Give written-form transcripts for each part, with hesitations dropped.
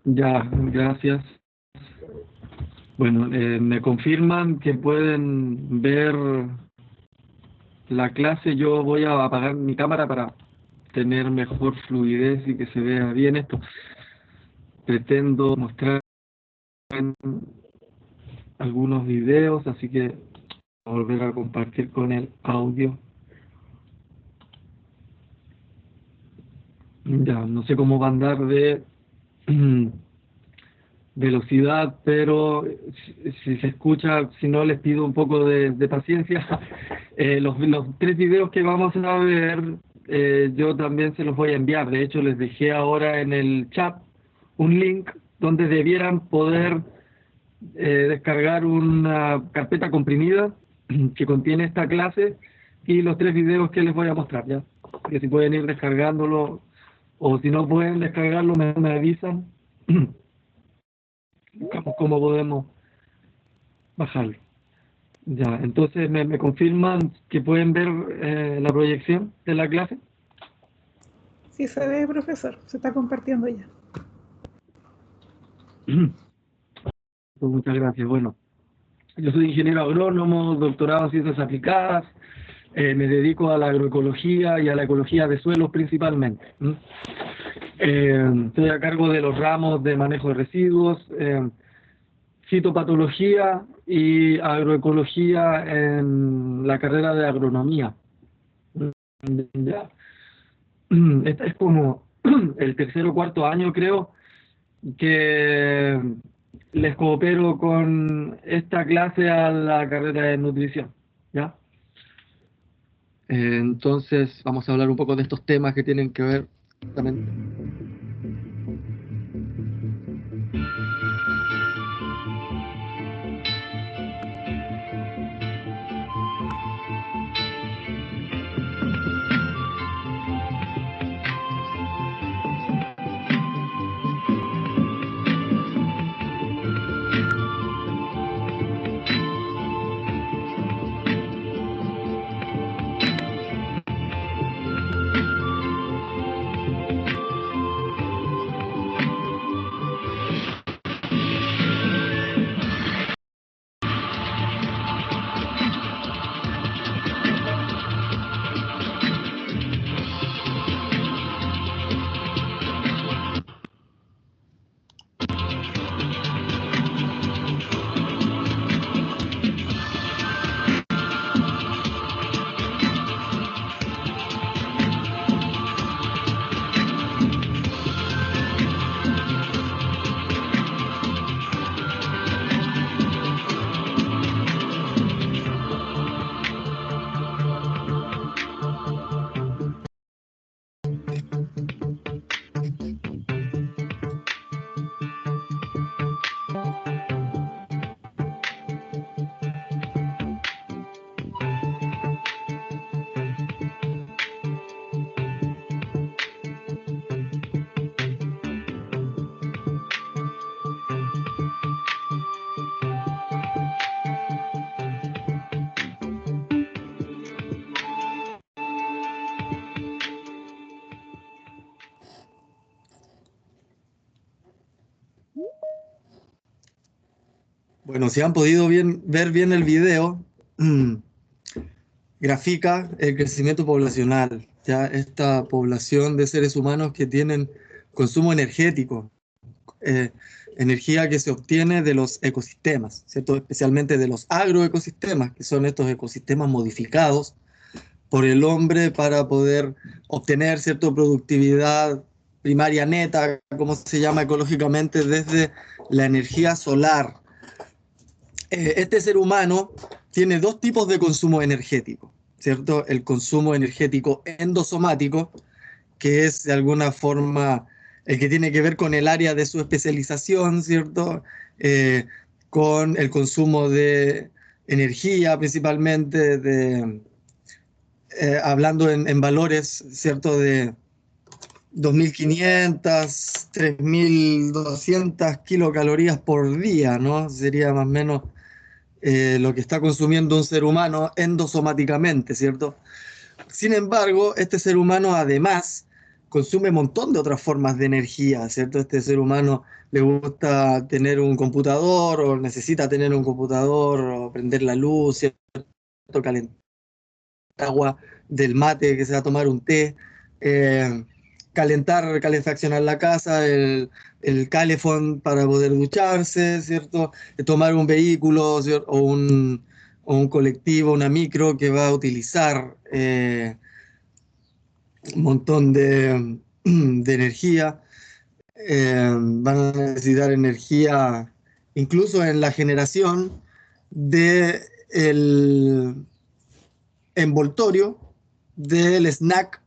Ya, gracias. Bueno, me confirman que pueden ver la clase. Yo voy a apagar mi cámara para tener mejor fluidez y que se vea bien esto. Pretendo mostrar algunos videos, así que voy a volver a compartir con el audio. Ya, no sé cómo va a andar de velocidad, pero si se escucha, si no, les pido un poco de paciencia. Los tres videos que vamos a ver, yo también se los voy a enviar. De hecho, les dejé ahora en el chat un link donde debieran poder descargar una carpeta comprimida que contiene esta clase y los tres videos que les voy a mostrar, ¿ya? Que si pueden ir descargándolo, o si no pueden descargarlo, me avisan. Buscamos cómo podemos bajarlo. Ya, entonces me confirman que pueden ver la proyección de la clase. Sí se ve, profesor, se está compartiendo ya. Pues muchas gracias. Bueno, yo soy ingeniero agrónomo, doctorado en ciencias aplicadas, me dedico a la agroecología y a la ecología de suelos principalmente. Estoy a cargo de los ramos de manejo de residuos, fitopatología y agroecología en la carrera de agronomía. Ya. Este es como el tercer o cuarto año, creo, que les coopero con esta clase a la carrera de nutrición, ¿ya? Entonces, vamos a hablar un poco de estos temas que tienen que ver también. Bueno, si han podido ver bien el video, grafica el crecimiento poblacional, ya esta población de seres humanos que tienen consumo energético, eh, energía que se obtiene de los ecosistemas, ¿cierto? Especialmente de los agroecosistemas, que son estos ecosistemas modificados por el hombre para poder obtener cierta productividad primaria neta, como se llama ecológicamente, desde la energía solar. Este ser humano tiene dos tipos de consumo energético, ¿cierto? El consumo energético endosomático, que es de alguna forma el que tiene que ver con el área de su especialización, ¿cierto? Con el consumo de energía principalmente, hablando en valores, ¿cierto? De 2.500, 3.200 kilocalorías por día, ¿no? Sería más o menos lo que está consumiendo un ser humano endosomáticamente, ¿cierto? Sin embargo, este ser humano además consume un montón de otras formas de energía, ¿cierto? Este ser humano le gusta tener un computador o necesita tener un computador o prender la luz, ¿cierto? Calentar agua del mate que se va a tomar un té, eh, calefaccionar la casa, el calefón para poder ducharse, ¿cierto? Tomar un vehículo, ¿cierto? O un colectivo, una micro que va a utilizar un montón de energía. Van a necesitar energía incluso en la generación de el envoltorio del snack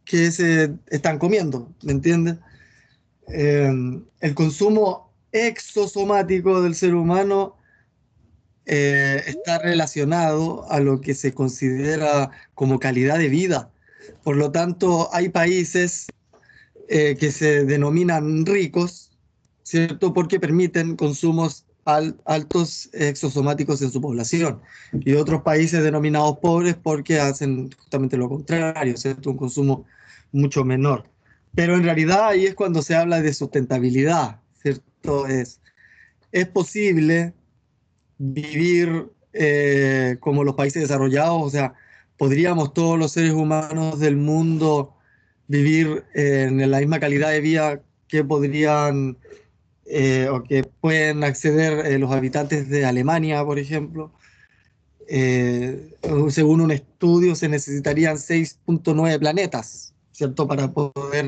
que se están comiendo, ¿me entiendes? El consumo exosomático del ser humano está relacionado a lo que se considera como calidad de vida. Por lo tanto, hay países que se denominan ricos, ¿cierto? Porque permiten consumos altos exosomáticos en su población. Y otros países denominados pobres porque hacen justamente lo contrario, ¿cierto? Un consumo mucho menor. Pero en realidad ahí es cuando se habla de sustentabilidad, ¿cierto? Es posible vivir como los países desarrollados, o sea, podríamos todos los seres humanos del mundo vivir en la misma calidad de vida que podrían o que pueden acceder los habitantes de Alemania, por ejemplo. Según un estudio, se necesitarían 6.9 planetas, ¿cierto? Para poder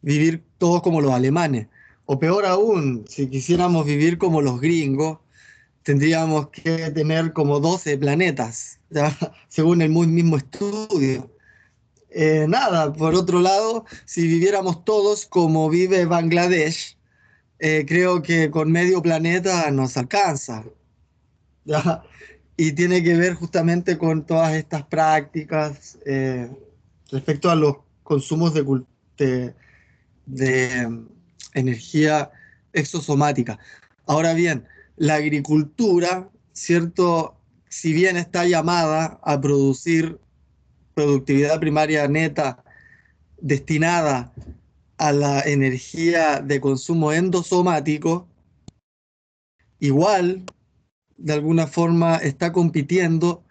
vivir todos como los alemanes. O peor aún, si quisiéramos vivir como los gringos, tendríamos que tener como 12 planetas, ¿ya? Según el muy mismo estudio. Nada, por otro lado, si viviéramos todos como vive Bangladesh, creo que con medio planeta nos alcanza, ¿ya? Y tiene que ver justamente con todas estas prácticas respecto a los consumos de energía exosomática. Ahora bien, la agricultura, ¿cierto? Si bien está llamada a producir productividad primaria neta destinada a la energía de consumo endosomático, igual, de alguna forma, está compitiendo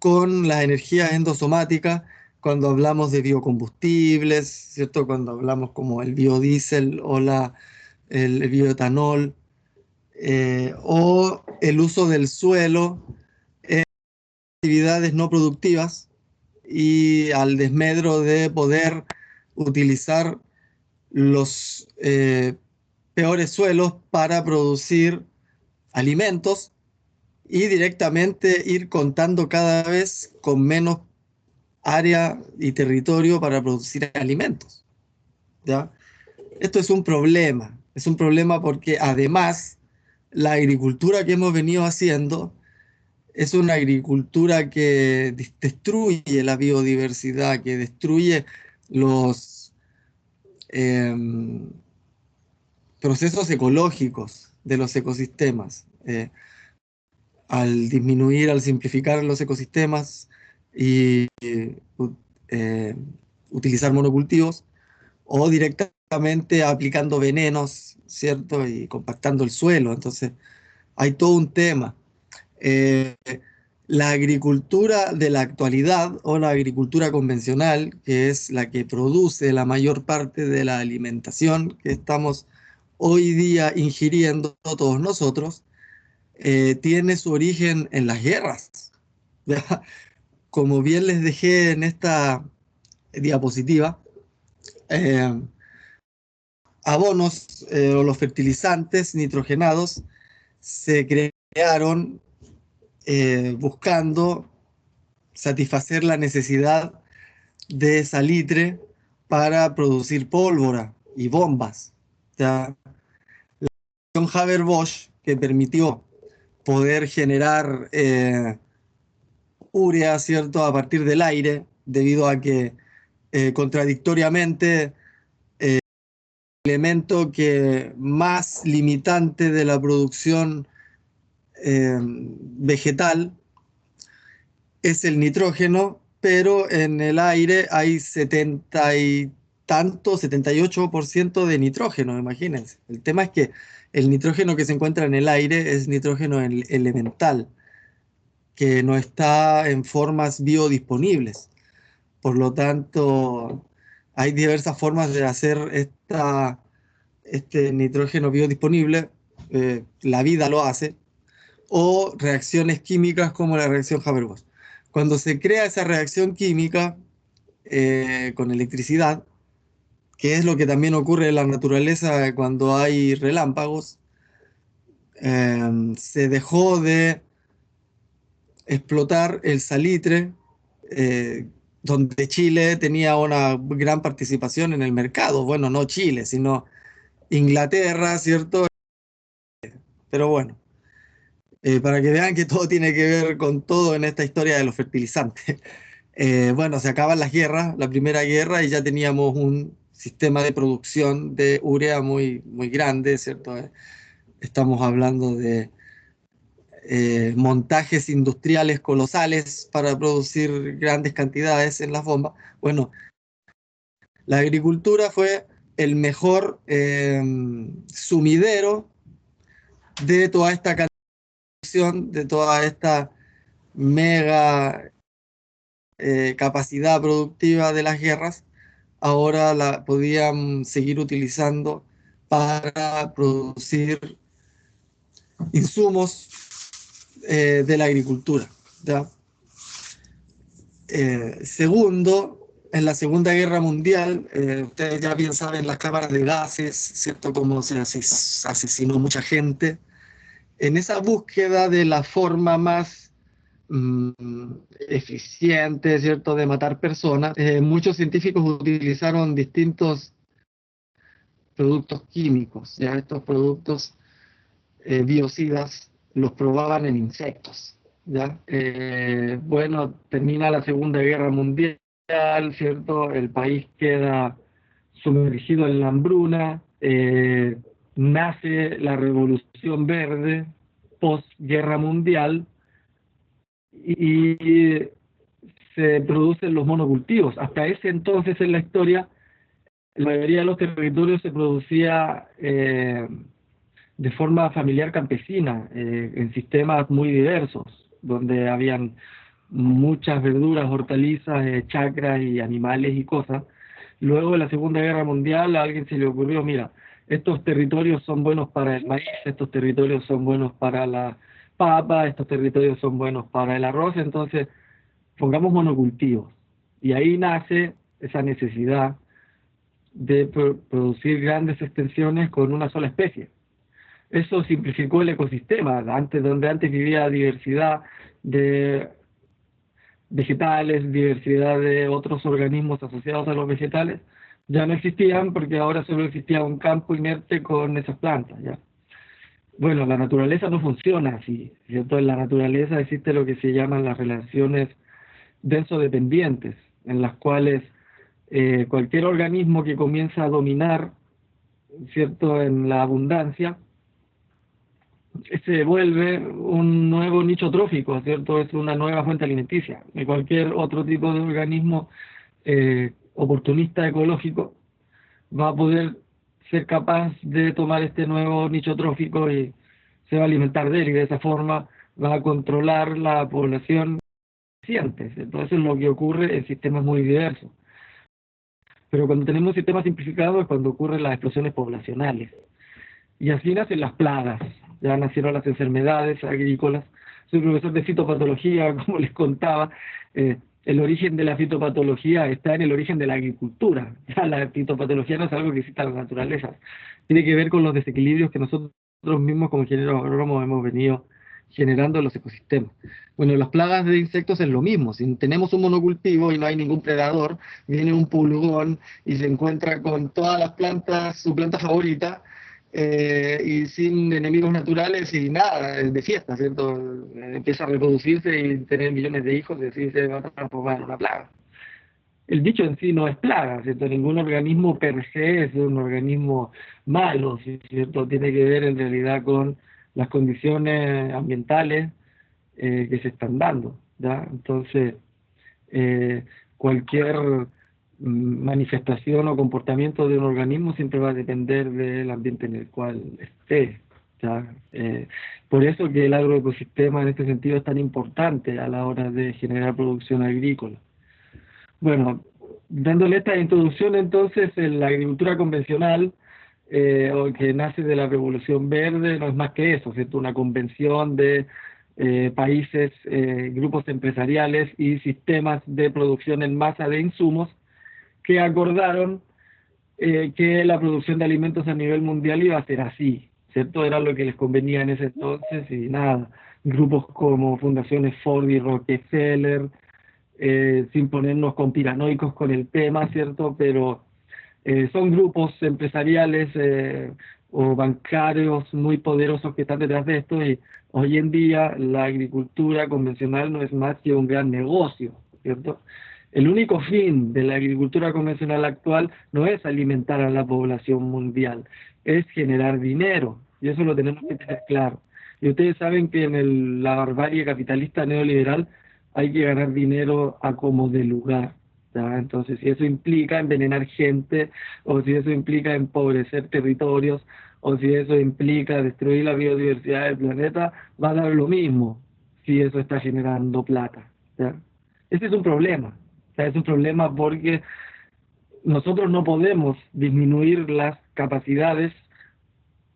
con las energías endosomáticas cuando hablamos de biocombustibles, ¿cierto? Cuando hablamos como el biodiesel o el bioetanol, o el uso del suelo en actividades no productivas y al desmedro de poder utilizar los peores suelos para producir alimentos y directamente ir contando cada vez con menos área y territorio para producir alimentos, ¿ya? Esto es un problema porque además la agricultura que hemos venido haciendo es una agricultura que destruye la biodiversidad, que destruye los procesos ecológicos de los ecosistemas. Al disminuir, al simplificar los ecosistemas y eh, utilizar monocultivos o directamente aplicando venenos, ¿cierto? Y compactando el suelo. Entonces, hay todo un tema. Eh, la agricultura de la actualidad o la agricultura convencional, que es la que produce la mayor parte de la alimentación que estamos hoy día ingiriendo todos nosotros, tiene su origen en las guerras. ¿Ya? Como bien les dejé en esta diapositiva, eh, abonos o los fertilizantes nitrogenados se crearon buscando satisfacer la necesidad de salitre para producir pólvora y bombas. ¿Ya? La Haber-Bosch que permitió poder generar urea, ¿cierto?, a partir del aire, debido a que contradictoriamente el elemento que más limitante de la producción vegetal es el nitrógeno, pero en el aire hay 70 y tanto, 78% de nitrógeno, imagínense. El tema es que el nitrógeno que se encuentra en el aire es nitrógeno elemental, que no está en formas biodisponibles. Por lo tanto, hay diversas formas de hacer este nitrógeno biodisponible. La vida lo hace, o reacciones químicas como la reacción Haber-Bosch. Cuando se crea esa reacción química con electricidad, que es lo que también ocurre en la naturaleza cuando hay relámpagos, se dejó de explotar el salitre, donde Chile tenía una gran participación en el mercado. Bueno, no Chile, sino Inglaterra, ¿cierto? Pero bueno, para que vean que todo tiene que ver con todo en esta historia de los fertilizantes. Bueno, se acaban las guerras, la primera guerra, y ya teníamos un sistema de producción de urea muy, muy grande, ¿cierto? Estamos hablando de montajes industriales colosales para producir grandes cantidades en las bombas. Bueno, la agricultura fue el mejor sumidero de toda esta canción, de toda esta mega capacidad productiva de las guerras. Ahora la podían seguir utilizando para producir insumos de la agricultura, ¿ya? Segundo, en la Segunda Guerra Mundial, ustedes ya bien saben las cámaras de gases, ¿cierto? Cómo se asesinó mucha gente. En esa búsqueda de la forma más mm, eficiente, ¿cierto?, de matar personas, muchos científicos utilizaron distintos productos químicos. Ya estos productos biocidas los probaban en insectos. ¿Ya? Bueno, termina la Segunda Guerra Mundial, ¿cierto? El país queda sumergido en la hambruna, nace la Revolución Verde, post-guerra mundial, y se producen los monocultivos. Hasta ese entonces en la historia, la mayoría de los territorios se producía de forma familiar campesina, en sistemas muy diversos, donde habían muchas verduras, hortalizas, chacras y animales y cosas. Luego de la Segunda Guerra Mundial a alguien se le ocurrió, mira, estos territorios son buenos para el maíz, estos territorios son buenos para la papa, estos territorios son buenos para el arroz, entonces pongamos monocultivos. Y ahí nace esa necesidad de producir grandes extensiones con una sola especie. Eso simplificó el ecosistema. Donde antes vivía diversidad de vegetales, diversidad de otros organismos asociados a los vegetales, ya no existían, porque ahora solo existía un campo inerte con esas plantas, ¿ya? Bueno, la naturaleza no funciona así, ¿cierto? En la naturaleza existe lo que se llaman las relaciones denso-dependientes, en las cuales cualquier organismo que comienza a dominar, ¿cierto?, en la abundancia, se vuelve un nuevo nicho trófico, ¿cierto? Es una nueva fuente alimenticia. Y cualquier otro tipo de organismo oportunista ecológico va a poder ser capaz de tomar este nuevo nicho trófico y se va a alimentar de él, y de esa forma va a controlar la población creciente. Entonces, eso es lo que ocurre en sistemas muy diversos. Pero cuando tenemos sistemas simplificados es cuando ocurren las explosiones poblacionales. Y así nacen las plagas, ya nacieron las enfermedades agrícolas. Soy profesor de fitopatología, como les contaba. El origen de la fitopatología está en el origen de la agricultura. Ya la fitopatología no es algo que exista en la naturaleza. Tiene que ver con los desequilibrios que nosotros mismos como ingenieros agrónomos hemos venido generando en los ecosistemas. Bueno, las plagas de insectos es lo mismo. Si tenemos un monocultivo y no hay ningún predador, viene un pulgón y se encuentra con todas las plantas, su planta favorita, y sin enemigos naturales y nada, de fiesta, ¿cierto? Empieza a reproducirse y tener millones de hijos, y así se va a transformar en una plaga. El bicho en sí no es plaga, ¿cierto? Ningún organismo per se es un organismo malo, ¿cierto? Tiene que ver en realidad con las condiciones ambientales que se están dando, ¿ya? Entonces, cualquier manifestación o comportamiento de un organismo siempre va a depender del ambiente en el cual esté. ¿Ya? Por eso que el agroecosistema en este sentido es tan importante a la hora de generar producción agrícola. Bueno, dándole esta introducción entonces, la agricultura convencional, o que nace de la Revolución Verde, no es más que eso, ¿cierto? Una convención de países, grupos empresariales y sistemas de producción en masa de insumos que acordaron que la producción de alimentos a nivel mundial iba a ser así, ¿cierto? Era lo que les convenía en ese entonces y nada, grupos como fundaciones Ford y Rockefeller, sin ponernos conspiranoicos con el tema, ¿cierto? Pero son grupos empresariales o bancarios muy poderosos que están detrás de esto y hoy en día la agricultura convencional no es más que un gran negocio, ¿cierto? El único fin de la agricultura convencional actual no es alimentar a la población mundial, es generar dinero, y eso lo tenemos que tener claro. Y ustedes saben que en la barbarie capitalista neoliberal hay que ganar dinero a como de lugar, ¿ya? Entonces, si eso implica envenenar gente, o si eso implica empobrecer territorios, o si eso implica destruir la biodiversidad del planeta, va a dar lo mismo si eso está generando plata, ¿ya? Ese es un problema. O sea, es un problema porque nosotros no podemos disminuir las capacidades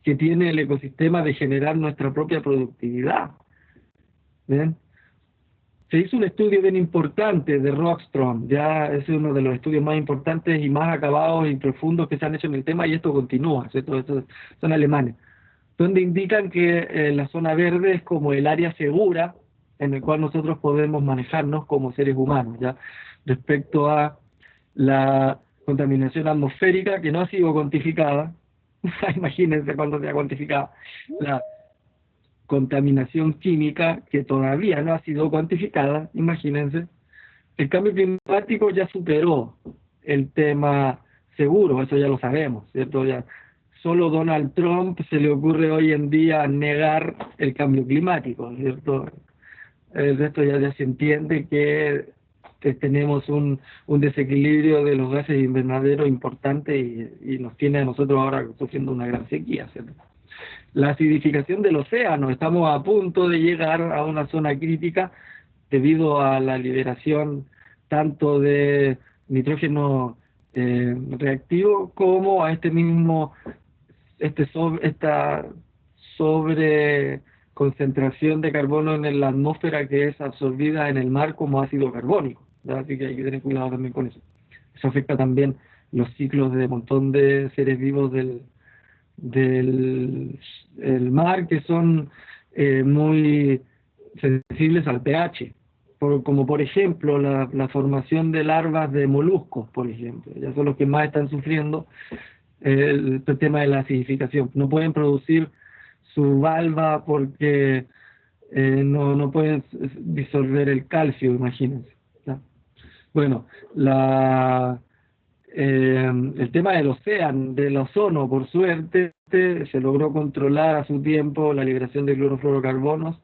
que tiene el ecosistema de generar nuestra propia productividad. ¿Ven? Se hizo un estudio bien importante de Rockström, ya es uno de los estudios más importantes y más acabados y profundos que se han hecho en el tema, y esto continúa, ¿cierto? Estos son alemanes, donde indican que la zona verde es como el área segura en el cual nosotros podemos manejarnos como seres humanos, ¿ya? Respecto a la contaminación atmosférica que no ha sido cuantificada, imagínense cuando sea cuantificada, la contaminación química que todavía no ha sido cuantificada, imagínense. El cambio climático ya superó el tema seguro, eso ya lo sabemos, ¿cierto? Ya solo Donald Trump se le ocurre hoy en día negar el cambio climático, ¿cierto? El resto ya se entiende que tenemos un desequilibrio de los gases invernaderos importante y nos tiene a nosotros ahora sufriendo una gran sequía, ¿cierto? La acidificación del océano, estamos a punto de llegar a una zona crítica debido a la liberación tanto de nitrógeno reactivo como a esta sobre concentración de carbono en la atmósfera que es absorbida en el mar como ácido carbónico, ¿verdad? Así que hay que tener cuidado también con eso. Eso afecta también los ciclos de un montón de seres vivos del el mar que son muy sensibles al pH, como por ejemplo la formación de larvas de moluscos, por ejemplo, ya son los que más están sufriendo el tema de la acidificación. No pueden producir su valva porque no pueden disolver el calcio, imagínense, ¿ya? Bueno, el tema del ozono, por suerte, se logró controlar a su tiempo la liberación de clorofluorocarbonos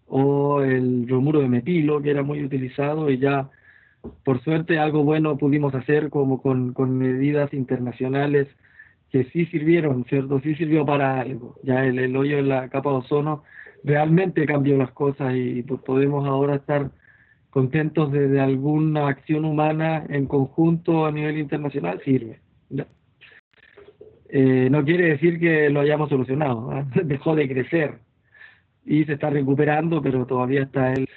o el bromuro de metilo, que era muy utilizado, y ya, por suerte, algo bueno pudimos hacer como con medidas internacionales que sí sirvieron, ¿cierto? Sí sirvió para algo. Ya el hoyo en la capa de ozono realmente cambió las cosas y pues, podemos ahora estar contentos de alguna acción humana en conjunto a nivel internacional, sirve, ¿ya? No quiere decir que lo hayamos solucionado, ¿eh? Dejó de crecer y se está recuperando, pero todavía está el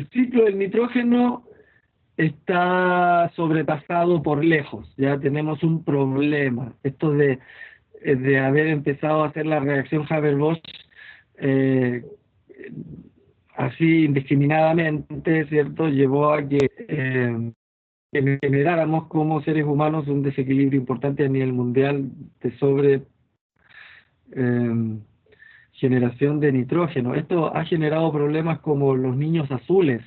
ciclo del nitrógeno está sobrepasado por lejos, ya tenemos un problema. Esto de haber empezado a hacer la reacción Haber-Bosch eh, así indiscriminadamente, ¿cierto?, llevó a que generáramos como seres humanos un desequilibrio importante a nivel mundial de sobre generación de nitrógeno. Esto ha generado problemas como los niños azules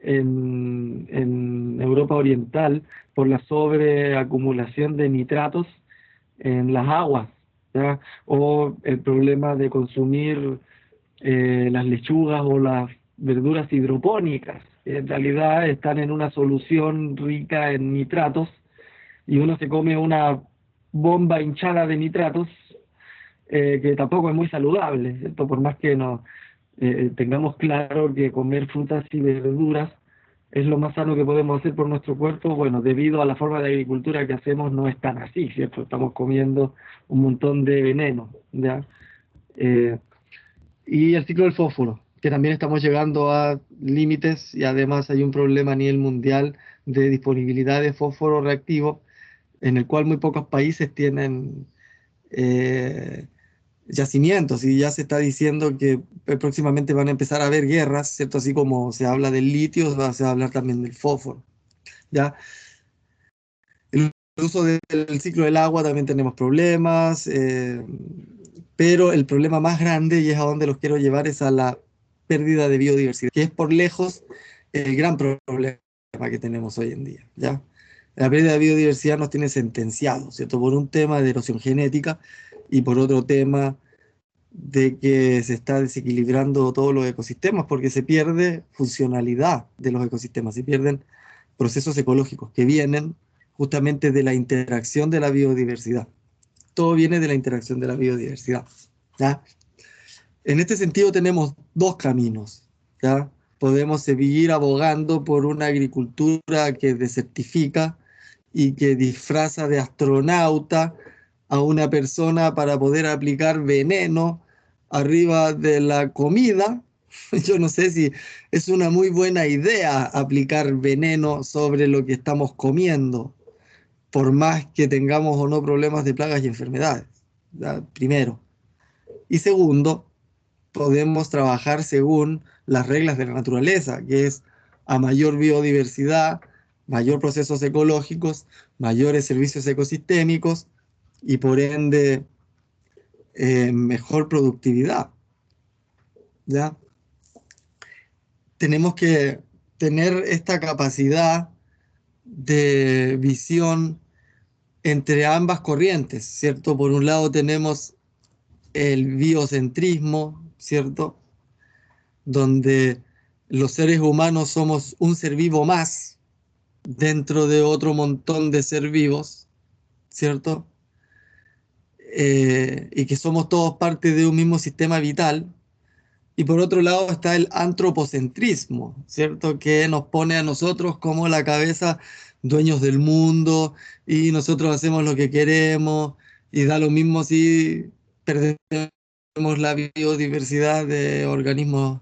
en Europa Oriental por la sobreacumulación de nitratos en las aguas, ¿ya? O el problema de consumir las lechugas o las verduras hidropónicas, que en realidad están en una solución rica en nitratos y uno se come una bomba hinchada de nitratos, que tampoco es muy saludable, ¿cierto? Por más que nos tengamos claro que comer frutas y verduras es lo más sano que podemos hacer por nuestro cuerpo, bueno, debido a la forma de agricultura que hacemos no es tan así, ¿cierto? Estamos comiendo un montón de veneno, ¿ya? Eh, y el ciclo del fósforo, que también estamos llegando a límites y además hay un problema a nivel mundial de disponibilidad de fósforo reactivo, en el cual muy pocos países tienen eh, yacimientos y ya se está diciendo que próximamente van a empezar a haber guerras, ¿cierto? Así como se habla del litio, se va a hablar también del fósforo, ¿ya? El uso del ciclo del agua también tenemos problemas, pero el problema más grande, y es a donde los quiero llevar, es a la pérdida de biodiversidad, que es por lejos el gran problema que tenemos hoy en día, ¿ya? La pérdida de biodiversidad nos tiene sentenciados, ¿cierto? Por un tema de erosión genética y por otro tema de que se está desequilibrando todos los ecosistemas porque se pierde funcionalidad de los ecosistemas, se pierden procesos ecológicos que vienen justamente de la interacción de la biodiversidad. Todo viene de la interacción de la biodiversidad, ¿ya? En este sentido tenemos dos caminos, ¿ya? Podemos seguir abogando por una agricultura que desertifica y que disfraza de astronauta a una persona para poder aplicar veneno arriba de la comida. Yo no sé si es una muy buena idea aplicar veneno sobre lo que estamos comiendo, por más que tengamos o no problemas de plagas y enfermedades, ¿ya? Primero. Y segundo, podemos trabajar según las reglas de la naturaleza, que es a mayor biodiversidad, mayor procesos ecológicos, mayores servicios ecosistémicos y por ende mejor productividad, ¿ya? Tenemos que tener esta capacidad de visión entre ambas corrientes, ¿cierto? Por un lado tenemos el biocentrismo, ¿cierto? Donde los seres humanos somos un ser vivo más dentro de otro montón de ser vivos, ¿cierto? Y que somos todos parte de un mismo sistema vital. Y por otro lado está el antropocentrismo, ¿cierto? Que nos pone a nosotros como la cabeza dueños del mundo y nosotros hacemos lo que queremos y da lo mismo si perdemos la biodiversidad de organismos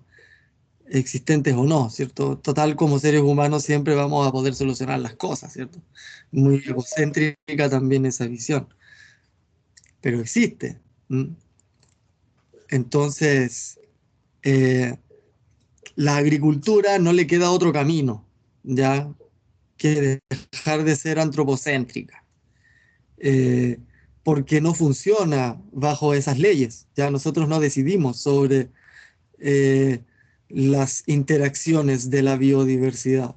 existentes o no, ¿cierto? Total, como seres humanos siempre vamos a poder solucionar las cosas, ¿cierto? Muy egocéntrica también esa visión, pero existe. ¿M? Entonces, eh, la agricultura no le queda otro camino, ya que dejar de ser antropocéntrica, eh, porque no funciona bajo esas leyes. Ya nosotros no decidimos sobre eh, las interacciones de la biodiversidad.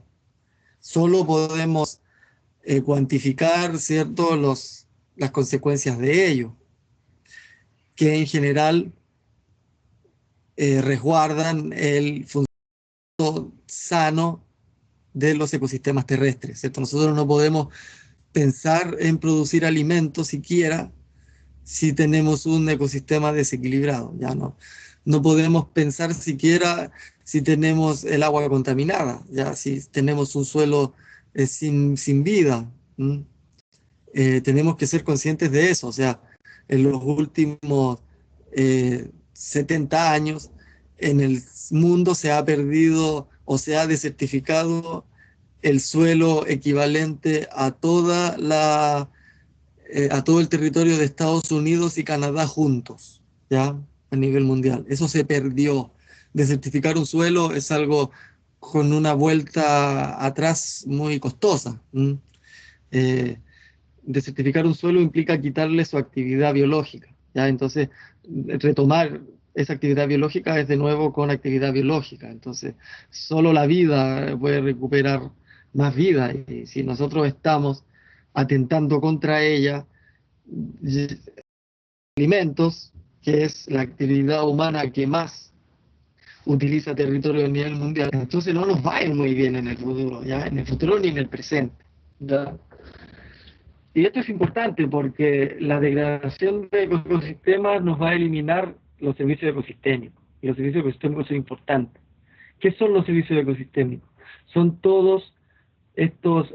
Solo podemos cuantificar, ¿cierto?, las consecuencias de ello, que en general resguardan el funcionamiento sano de los ecosistemas terrestres, ¿cierto? Nosotros no podemos pensar en producir alimentos siquiera si tenemos un ecosistema desequilibrado, ya no. No podemos pensar siquiera si tenemos el agua contaminada, ya si tenemos un suelo sin vida. Tenemos que ser conscientes de eso, o sea, en los últimos 70 años en el mundo se ha perdido o se ha desertificado el suelo equivalente a a todo el territorio de Estados Unidos y Canadá juntos, ¿ya? A nivel mundial. Eso se perdió. Desertificar un suelo es algo con una vuelta atrás muy costosa. Eh, Desertificar un suelo implica quitarle su actividad biológica, ¿ya? Entonces, retomar esa actividad biológica es de nuevo con actividad biológica. Entonces, solo la vida puede recuperar más vida. Y si nosotros estamos atentando contra ella, alimentos, que es la actividad humana que más utiliza territorio a nivel mundial, entonces no nos va a ir muy bien en el futuro, ¿ya? En el futuro ni en el presente, ¿ya? Y esto es importante porque la degradación de ecosistemas nos va a eliminar los servicios ecosistémicos. Y los servicios ecosistémicos son importantes. ¿Qué son los servicios ecosistémicos? Son todos estos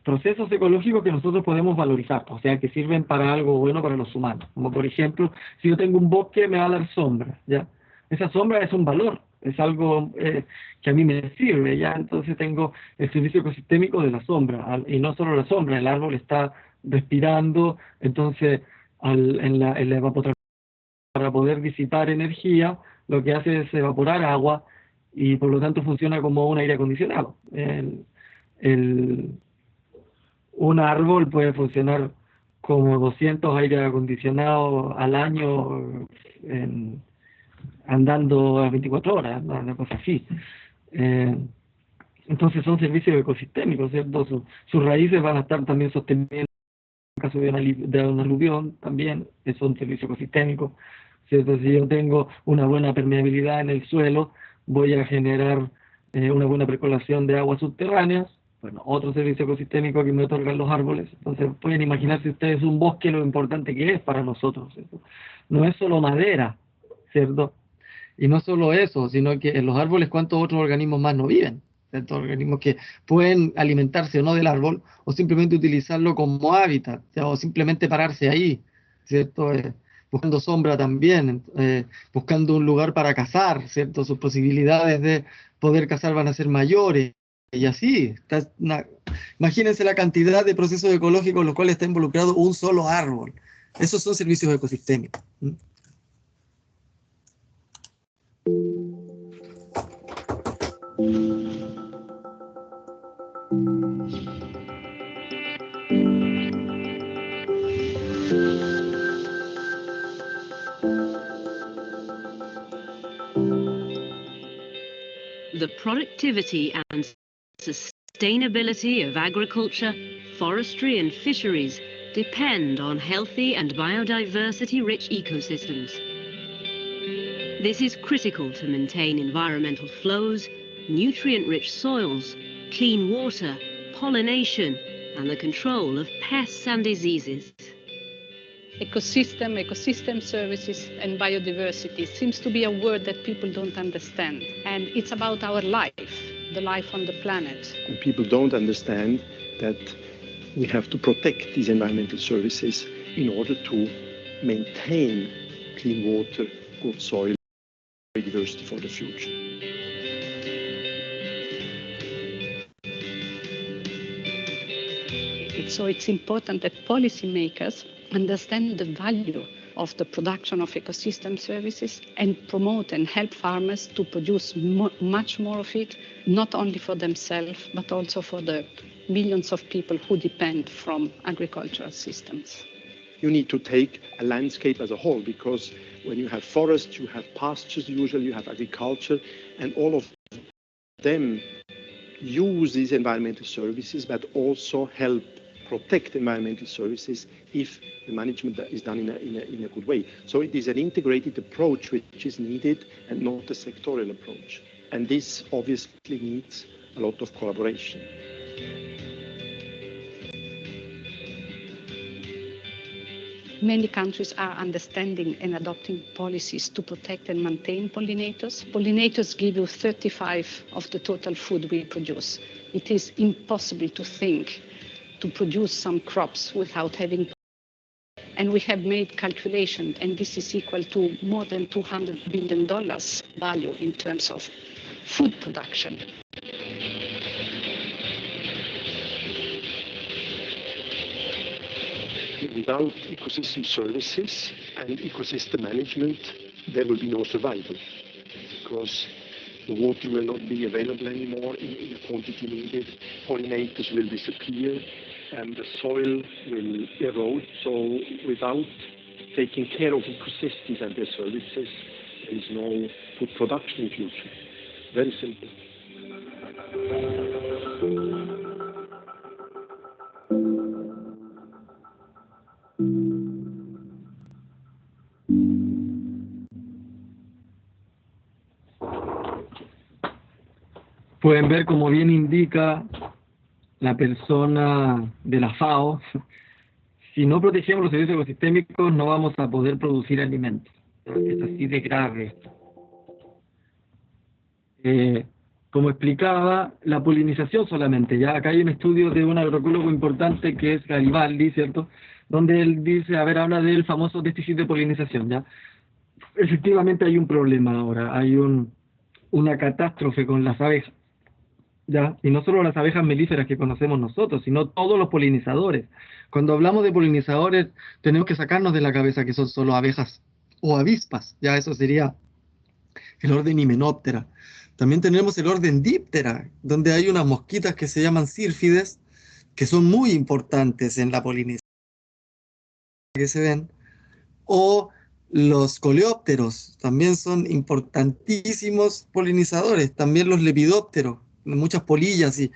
procesos ecológicos que nosotros podemos valorizar, o sea, que sirven para algo bueno para los humanos. Como por ejemplo, si yo tengo un bosque, me va a dar sombra, ¿ya? Esa sombra es un valor, es algo que a mí me sirve, ¿ya? Entonces tengo el servicio ecosistémico de la sombra, y no solo la sombra, el árbol está respirando, entonces en la evapotranspiración, para poder disipar energía, lo que hace es evaporar agua y por lo tanto funciona como un aire acondicionado. El, un árbol puede funcionar como 200 aires acondicionados al año andando a 24 horas, una cosa así. Eh, entonces son servicios ecosistémicos, ¿cierto? Sus raíces van a estar también sosteniendo, en el caso de un aluvión, también es un servicio ecosistémico, ¿cierto? Si yo tengo una buena permeabilidad en el suelo, voy a generar una buena percolación de aguas subterráneas. Bueno, otro servicio ecosistémico que me otorgan los árboles. Entonces pueden imaginarse ustedes un bosque lo importante que es para nosotros, ¿cierto? No es solo madera, ¿cierto? Y no solo eso, sino que en los árboles cuántos otros organismos más no viven, ¿cierto? Organismos que pueden alimentarse o no del árbol, o simplemente utilizarlo como hábitat, ¿ya? O simplemente pararse ahí, ¿cierto? Buscando sombra también, buscando un lugar para cazar, ¿cierto? Sus posibilidades de poder cazar van a ser mayores, y así. Imagínense la cantidad de procesos ecológicos en los cuales está involucrado un solo árbol. Esos son servicios ecosistémicos. The productivity and sustainability of agriculture, forestry and fisheries depend on healthy and biodiversity-rich ecosystems. This is critical to maintain environmental flows, nutrient-rich soils, clean water, pollination, and the control of pests and diseases. Ecosystem services, and biodiversity seems to be a word that people don't understand. And it's about our life, the life on the planet. And people don't understand that we have to protect these environmental services in order to maintain clean water, good soil, biodiversity for the future. So it's important that policymakers understand the value of the production of ecosystem services and promote and help farmers to produce much more of it, not only for themselves, but also for the millions of people who depend from agricultural systems. You need to take a landscape as a whole, because when you have forests, you have pastures, usually you have agriculture, and all of them use these environmental services, but also help protect environmental services if the management is done in a good way. So it is an integrated approach which is needed and not a sectorial approach. And this obviously needs a lot of collaboration. Many countries are understanding and adopting policies to protect and maintain pollinators. Pollinators give you 35% of the total food we produce. It is impossible to think to produce some crops without having, and we have made calculation, and this is equal to more than $200 billion value in terms of food production. Without ecosystem services and ecosystem management, there will be no survival, because the water will not be available anymore in the quantity needed, pollinators will disappear, and the soil will erode. So without taking care of ecosystems and their services, there is no food production in future. Very simple. Pueden ver, como bien indica la persona de la FAO, si no protegemos los servicios ecosistémicos no vamos a poder producir alimentos. Es así de grave esto. Como explicaba, la polinización solamente, ya acá hay un estudio de un agroecólogo importante que es Garibaldi, ¿cierto? Donde él dice, habla del famoso déficit de polinización, ¿ya? Efectivamente hay un problema ahora, hay una catástrofe con las abejas, ¿ya? Y no solo las abejas melíferas que conocemos nosotros, sino todos los polinizadores. Cuando hablamos de polinizadores, tenemos que sacarnos de la cabeza que son solo abejas o avispas, ya eso sería el orden Hymenoptera. También tenemos el orden Diptera, donde hay unas mosquitas que se llaman sírfides, que son muy importantes en la polinización que se ven, o los coleópteros, también son importantísimos polinizadores, también los lepidópteros, muchas polillas y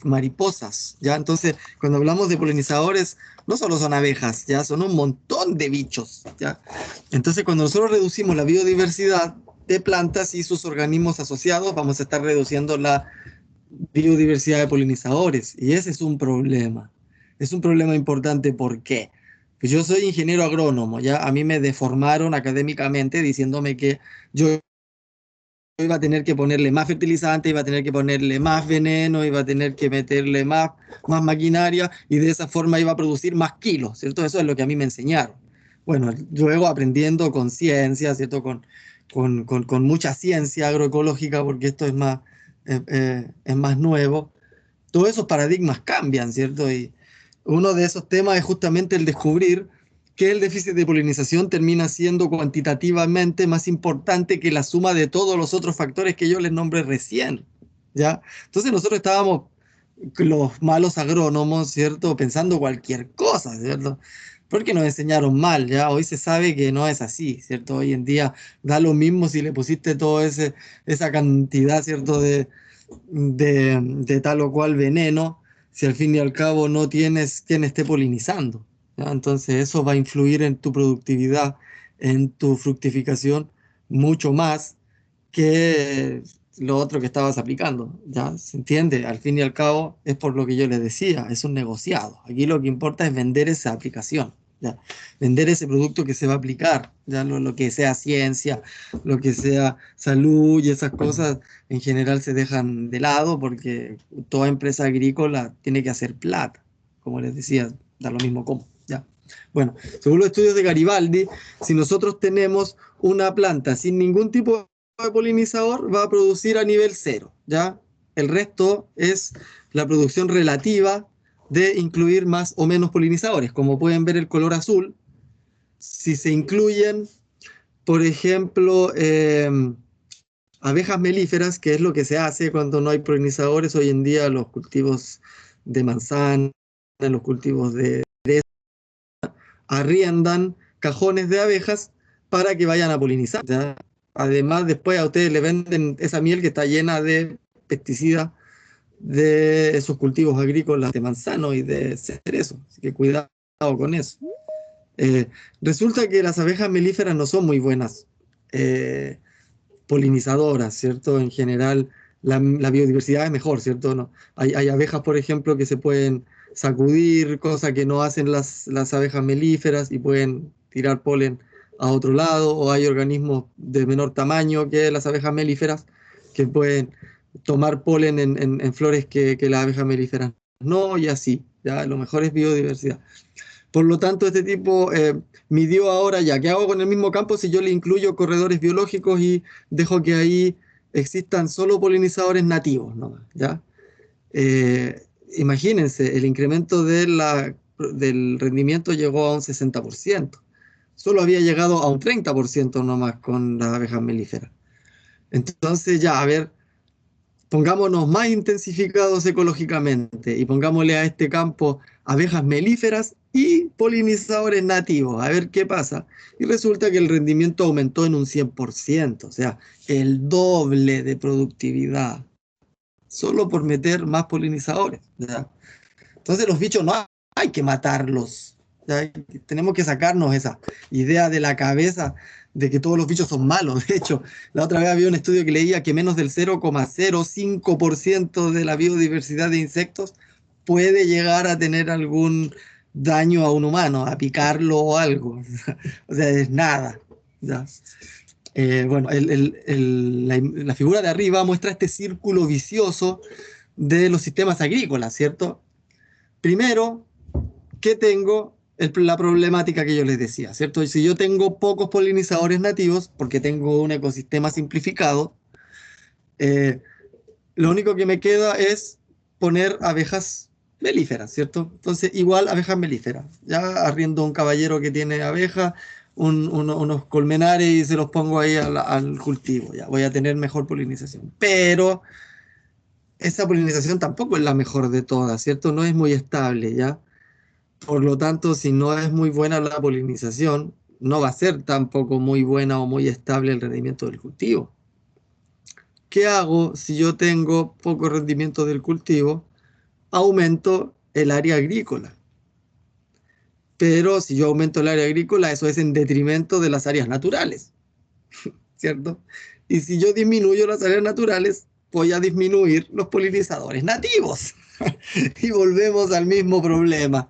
mariposas, ¿ya? Entonces, cuando hablamos de polinizadores, no solo son abejas, ¿ya? Son un montón de bichos, ¿ya? Entonces, cuando nosotros reducimos la biodiversidad de plantas y sus organismos asociados, vamos a estar reduciendo la biodiversidad de polinizadores, y ese es un problema. Es un problema importante, ¿por qué? Pues yo soy ingeniero agrónomo, ya a mí me deformaron académicamente diciéndome que yo iba a tener que ponerle más fertilizante, iba a tener que ponerle más veneno, iba a tener que meterle más maquinaria y de esa forma iba a producir más kilos, ¿cierto? Eso es lo que a mí me enseñaron. Bueno, luego aprendiendo con ciencia, ¿cierto? Con mucha ciencia agroecológica, porque esto es más nuevo. Todos esos paradigmas cambian, ¿cierto? Y uno de esos temas es justamente el descubrir que el déficit de polinización termina siendo cuantitativamente más importante que la suma de todos los otros factores que yo les nombré recién, ¿ya? Entonces nosotros estábamos, los malos agrónomos, ¿cierto?, pensando cualquier cosa, ¿cierto?, porque nos enseñaron mal, ¿ya? Hoy se sabe que no es así, ¿cierto? Hoy en día da lo mismo si le pusiste toda esa cantidad, ¿cierto?, de tal o cual veneno, si al fin y al cabo no tienes quien esté polinizando, ¿ya? Entonces eso va a influir en tu productividad, en tu fructificación, mucho más que lo otro que estabas aplicando, ¿ya? ¿Se entiende? Al fin y al cabo es por lo que yo les decía, es un negociado. Aquí lo que importa es vender esa aplicación, ¿ya? Vender ese producto que se va a aplicar, ya lo que sea ciencia, lo que sea salud y esas cosas en general se dejan de lado porque toda empresa agrícola tiene que hacer plata, como les decía, da lo mismo cómo, ¿ya? Bueno, según los estudios de Garibaldi, si nosotros tenemos una planta sin ningún tipo de polinizador, va a producir a nivel cero, ¿ya? El resto es la producción relativa de incluir más o menos polinizadores. Como pueden ver el color azul, si se incluyen, por ejemplo, abejas melíferas, que es lo que se hace cuando no hay polinizadores, hoy en día los cultivos de manzana, los cultivos de cereza, arriendan cajones de abejas para que vayan a polinizar, ¿ya? Además, después a ustedes le venden esa miel que está llena de pesticidas de esos cultivos agrícolas de manzano y de cerezo. Así que cuidado con eso. Resulta que las abejas melíferas no son muy buenas polinizadoras, ¿cierto? En general, la biodiversidad es mejor, ¿cierto? No, hay abejas, por ejemplo, que se pueden sacudir, cosa que no hacen las abejas melíferas y pueden tirar polen a otro lado, o hay organismos de menor tamaño que las abejas melíferas que pueden tomar polen en flores que las abejas melíferas no, y así, ¿ya? Lo mejor es biodiversidad. Por lo tanto, este tipo midió ahora ya, ¿qué hago con el mismo campo si yo le incluyo corredores biológicos y dejo que ahí existan solo polinizadores nativos, ¿no? ¿Ya? Imagínense, el incremento del rendimiento llegó a un 60%. Solo había llegado a un 30% nomás con las abejas melíferas. Entonces ya, a ver, pongámonos más intensificados ecológicamente y pongámosle a este campo abejas melíferas y polinizadores nativos, a ver qué pasa. Y resulta que el rendimiento aumentó en un 100%, o sea, el doble de productividad, solo por meter más polinizadores, ¿ya? Entonces los bichos no hay que matarlos, ¿ya? Tenemos que sacarnos esa idea de la cabeza de que todos los bichos son malos. De hecho, la otra vez había un estudio que leía que menos del 0,05% de la biodiversidad de insectos puede llegar a tener algún daño a un humano, a picarlo o algo. O sea, es nada. ¿Ya? Bueno, la figura de arriba muestra este círculo vicioso de los sistemas agrícolas, ¿cierto? Primero, ¿qué tengo? La problemática que yo les decía, ¿cierto? Y si yo tengo pocos polinizadores nativos, porque tengo un ecosistema simplificado, lo único que me queda es poner abejas melíferas, ¿cierto? Entonces, igual abejas melíferas. Ya arriendo un caballero que tiene abejas, unos colmenares y se los pongo ahí al cultivo. Ya voy a tener mejor polinización. Pero esa polinización tampoco es la mejor de todas, ¿cierto? No es muy estable, ¿ya? Por lo tanto, si no es muy buena la polinización, no va a ser tampoco muy buena o muy estable el rendimiento del cultivo. ¿Qué hago si yo tengo poco rendimiento del cultivo? Aumento el área agrícola. Pero si yo aumento el área agrícola, eso es en detrimento de las áreas naturales, ¿cierto? Y si yo disminuyo las áreas naturales, voy a disminuir los polinizadores nativos. Y volvemos al mismo problema.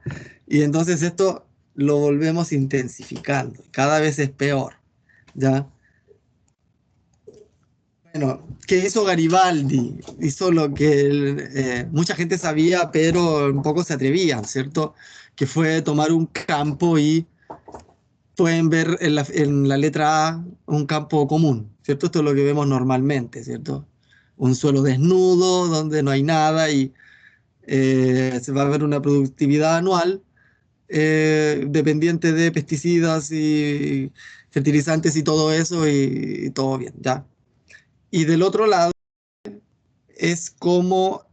Y entonces esto lo volvemos intensificando. Cada vez es peor, ¿ya? Bueno, ¿qué hizo Garibaldi? Hizo lo que mucha gente sabía, pero un poco se atrevían, ¿cierto? Que fue tomar un campo y pueden ver en la letra A un campo común, ¿cierto? Esto es lo que vemos normalmente, ¿cierto? Un suelo desnudo donde no hay nada y se va a ver una productividad anual dependiente de pesticidas y fertilizantes y todo eso y todo bien, ¿ya? Y del otro lado es como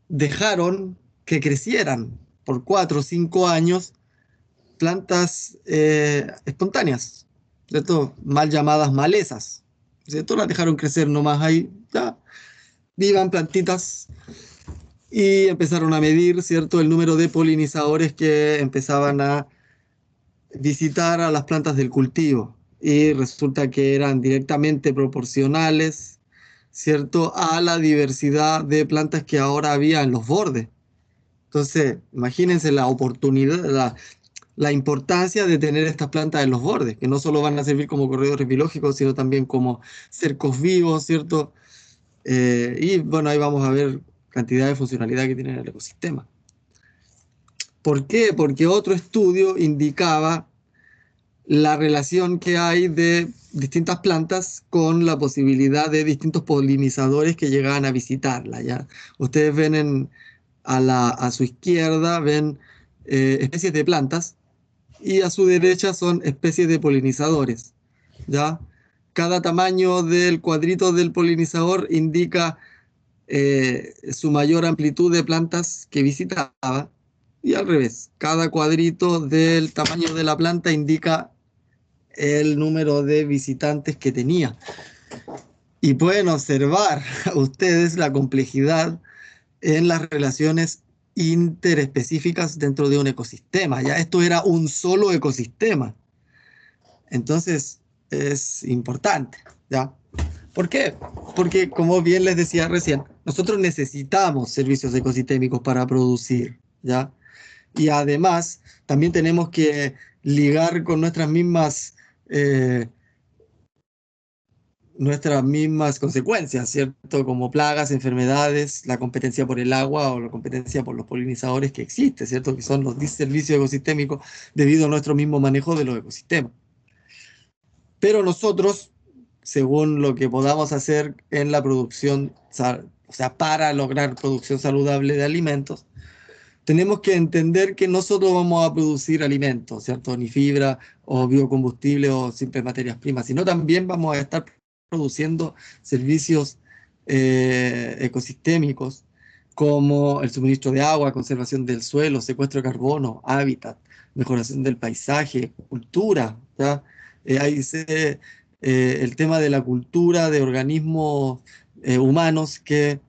dejaron que crecieran por 4 o 5 años plantas espontáneas, ¿cierto? Mal llamadas malezas, ¿cierto? Las dejaron crecer nomás ahí, ya, vivan plantitas, y empezaron a medir, ¿cierto? El número de polinizadores que empezaban a visitar a las plantas del cultivo, y resulta que eran directamente proporcionales, ¿cierto? A la diversidad de plantas que ahora había en los bordes. Entonces, imagínense la oportunidad, la importancia de tener estas plantas en los bordes, que no solo van a servir como corredores biológicos, sino también como cercos vivos, ¿cierto? Y bueno, ahí vamos a ver cantidad de funcionalidad que tiene el ecosistema. ¿Por qué? Porque otro estudio indicaba la relación que hay de distintas plantas con la posibilidad de distintos polinizadores que llegaban a visitarla, ¿ya? Ustedes ven a su izquierda, ven especies de plantas, y a su derecha son especies de polinizadores, ¿ya? Cada tamaño del cuadrito del polinizador indica su mayor amplitud de plantas que visitaba, y al revés, cada cuadrito del tamaño de la planta indica el número de visitantes que tenía. Y pueden observar ustedes la complejidad en las relaciones interespecíficas dentro de un ecosistema. Ya esto era un solo ecosistema. Entonces es importante, ¿ya? ¿Por qué? Porque, como bien les decía recién, nosotros necesitamos servicios ecosistémicos para producir, ¿ya? Y además también tenemos que ligar con nuestras mismas consecuencias, ¿cierto? Como plagas, enfermedades, la competencia por el agua o la competencia por los polinizadores que existe, ¿cierto? Que son los servicios ecosistémicos debido a nuestro mismo manejo de los ecosistemas. Pero nosotros, según lo que podamos hacer en la producción, o sea, para lograr producción saludable de alimentos, tenemos que entender que no solo vamos a producir alimentos, ¿cierto? Ni fibra o biocombustible o simples materias primas, sino también vamos a estar produciendo servicios ecosistémicos como el suministro de agua, conservación del suelo, secuestro de carbono, hábitat, mejoración del paisaje, cultura, ¿ya? El tema de la cultura de organismos humanos que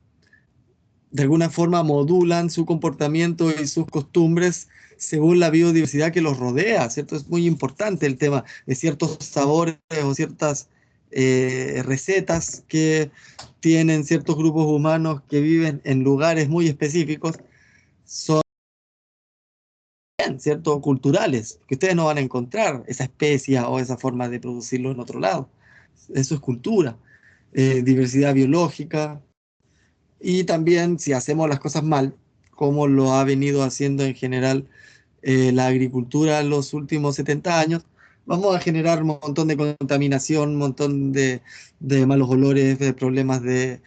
de alguna forma modulan su comportamiento y sus costumbres según la biodiversidad que los rodea, ¿cierto? Es muy importante el tema de ciertos sabores o ciertas recetas que tienen ciertos grupos humanos que viven en lugares muy específicos, son, ¿cierto?, culturales, que ustedes no van a encontrar esa especia o esa forma de producirlo en otro lado. Eso es cultura, diversidad biológica, y también si hacemos las cosas mal, como lo ha venido haciendo en general la agricultura en los últimos 70 años, vamos a generar un montón de contaminación, un montón de malos olores, de problemas de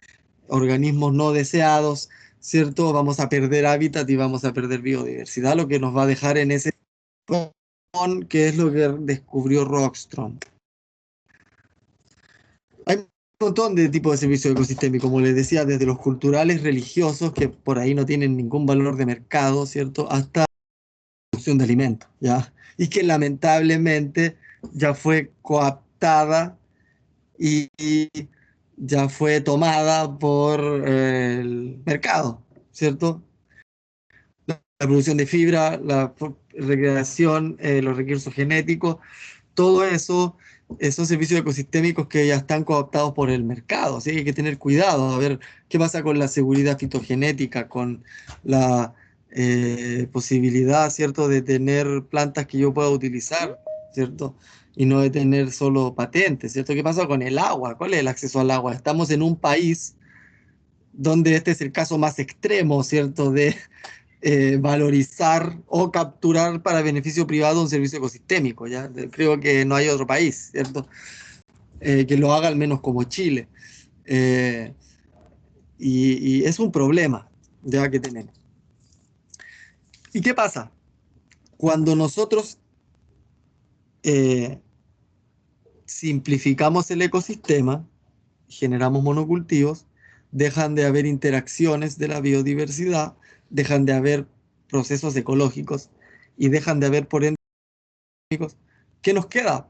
organismos no deseados, ¿cierto? Vamos a perder hábitat y vamos a perder biodiversidad, lo que nos va a dejar en ese que es lo que descubrió Rockström. Hay un montón de tipos de servicios ecosistémicos, como les decía, desde los culturales, religiosos, que por ahí no tienen ningún valor de mercado, ¿cierto?, hasta la producción de alimentos, ¿ya? Y que lamentablemente ya fue coaptada y ya fue tomada por el mercado, ¿cierto? La producción de fibra, la recreación, los recursos genéticos, todo eso son servicios ecosistémicos que ya están cooptados por el mercado, así que hay que tener cuidado, a ver qué pasa con la seguridad fitogenética, con la posibilidad, ¿cierto?, de tener plantas que yo pueda utilizar, ¿cierto?, y no de tener solo patentes, ¿cierto? ¿Qué pasa con el agua? ¿Cuál es el acceso al agua? Estamos en un país donde este es el caso más extremo, ¿cierto?, de valorizar o capturar para beneficio privado un servicio ecosistémico, ¿ya? Creo que no hay otro país, ¿cierto?, que lo haga al menos como Chile. Y es un problema, ya, que tenemos. ¿Y qué pasa? Cuando nosotros simplificamos el ecosistema, generamos monocultivos, dejan de haber interacciones de la biodiversidad, dejan de haber procesos ecológicos y dejan de haber, por ende, ¿qué nos queda?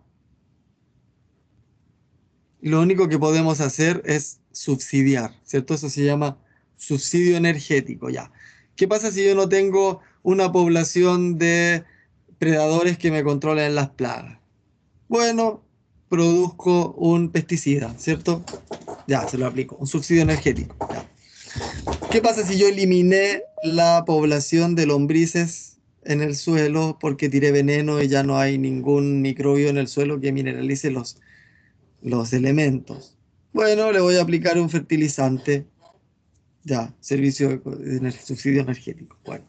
Lo único que podemos hacer es subsidiar, ¿cierto? Eso se llama subsidio energético, ya. ¿Qué pasa si yo no tengo una población de predadores que me controlen las plagas? Bueno, produzco un pesticida, ¿cierto? Ya, se lo aplico, un subsidio energético. Ya. ¿Qué pasa si yo eliminé la población de lombrices en el suelo porque tiré veneno y ya no hay ningún microbio en el suelo que mineralice los elementos? Bueno, le voy a aplicar un fertilizante. Ya, subsidio energético. Bueno,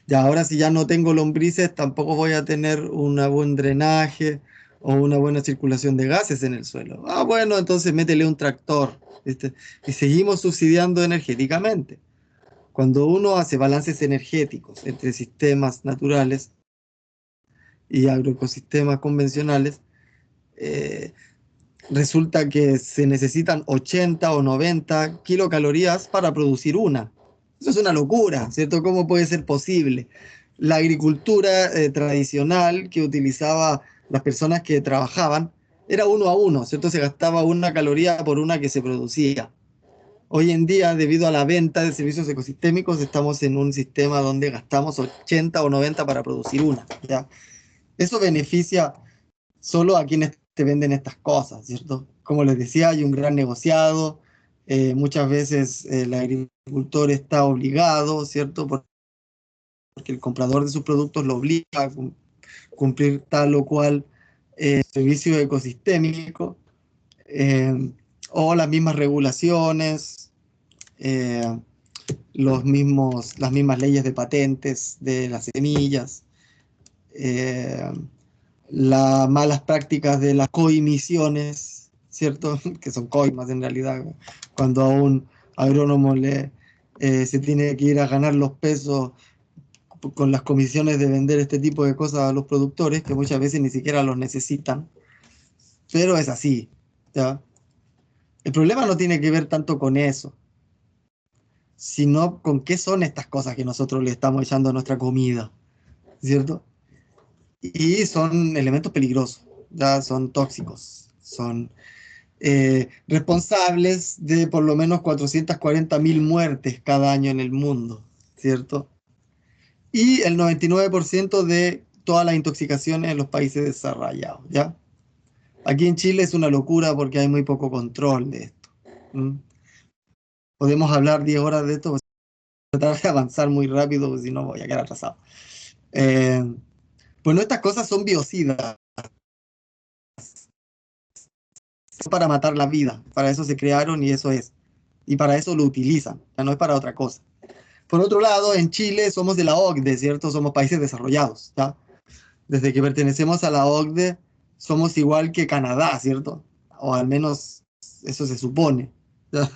ya ahora si ya no tengo lombrices, tampoco voy a tener un buen drenaje o una buena circulación de gases en el suelo. Ah, bueno, entonces métele un tractor, ¿viste? Y seguimos subsidiando energéticamente. Cuando uno hace balances energéticos entre sistemas naturales y agroecosistemas convencionales, resulta que se necesitan 80 o 90 kilocalorías para producir una. Eso es una locura, ¿cierto? ¿Cómo puede ser posible? La agricultura tradicional que utilizaba las personas que trabajaban era 1 a 1, ¿cierto? Se gastaba 1 caloría por una que se producía. Hoy en día, debido a la venta de servicios ecosistémicos, estamos en un sistema donde gastamos 80 o 90 para producir una, ¿ya? Eso beneficia solo a quienes te venden estas cosas, ¿cierto? Como les decía, hay un gran negociado, muchas veces el agricultor está obligado, ¿cierto? Porque el comprador de sus productos lo obliga a cumplir tal o cual servicio ecosistémico, o las mismas regulaciones, las mismas leyes de patentes de las semillas, las malas prácticas de las coimisiones, ¿cierto? Que son coimas en realidad, cuando a un agrónomo se tiene que ir a ganar los pesos con las comisiones de vender este tipo de cosas a los productores, que muchas veces ni siquiera los necesitan, pero es así, ¿ya? El problema no tiene que ver tanto con eso, sino con qué son estas cosas que nosotros le estamos echando a nuestra comida, ¿cierto? Y son elementos peligrosos, ya son tóxicos, son responsables de por lo menos 440.000 muertes cada año en el mundo, ¿cierto? Y el 99% de todas las intoxicaciones en los países desarrollados, ¿ya? Aquí en Chile es una locura porque hay muy poco control de esto. Podemos hablar 10 horas de esto, pues, tratar de avanzar muy rápido, porque si no voy a quedar atrasado. Bueno, estas cosas son biocidas, son para matar la vida, para eso se crearon y eso es. Y para eso lo utilizan, no es para otra cosa. Por otro lado, en Chile somos de la OCDE, ¿cierto? Somos países desarrollados, ¿ya? Desde que pertenecemos a la OCDE, somos igual que Canadá, ¿cierto? O al menos eso se supone, ¿ya?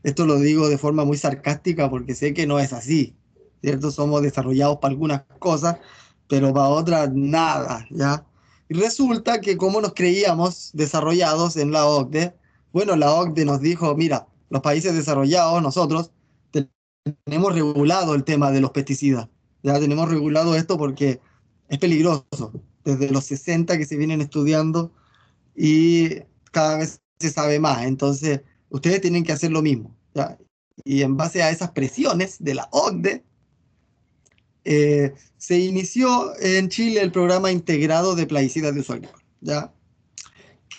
Esto lo digo de forma muy sarcástica porque sé que no es así, ¿cierto? Somos desarrollados para algunas cosas, pero para otras nada, ¿ya? Y resulta que como nos creíamos desarrollados en la OCDE, bueno, la OCDE nos dijo, mira, los países desarrollados, nosotros, tenemos regulado el tema de los pesticidas, ya tenemos regulado esto porque es peligroso, desde los 60 que se vienen estudiando y cada vez se sabe más, entonces ustedes tienen que hacer lo mismo, ¿ya? Y en base a esas presiones de la OCDE, se inició en Chile el programa integrado de plaguicidas de uso agrícola, ¿ya?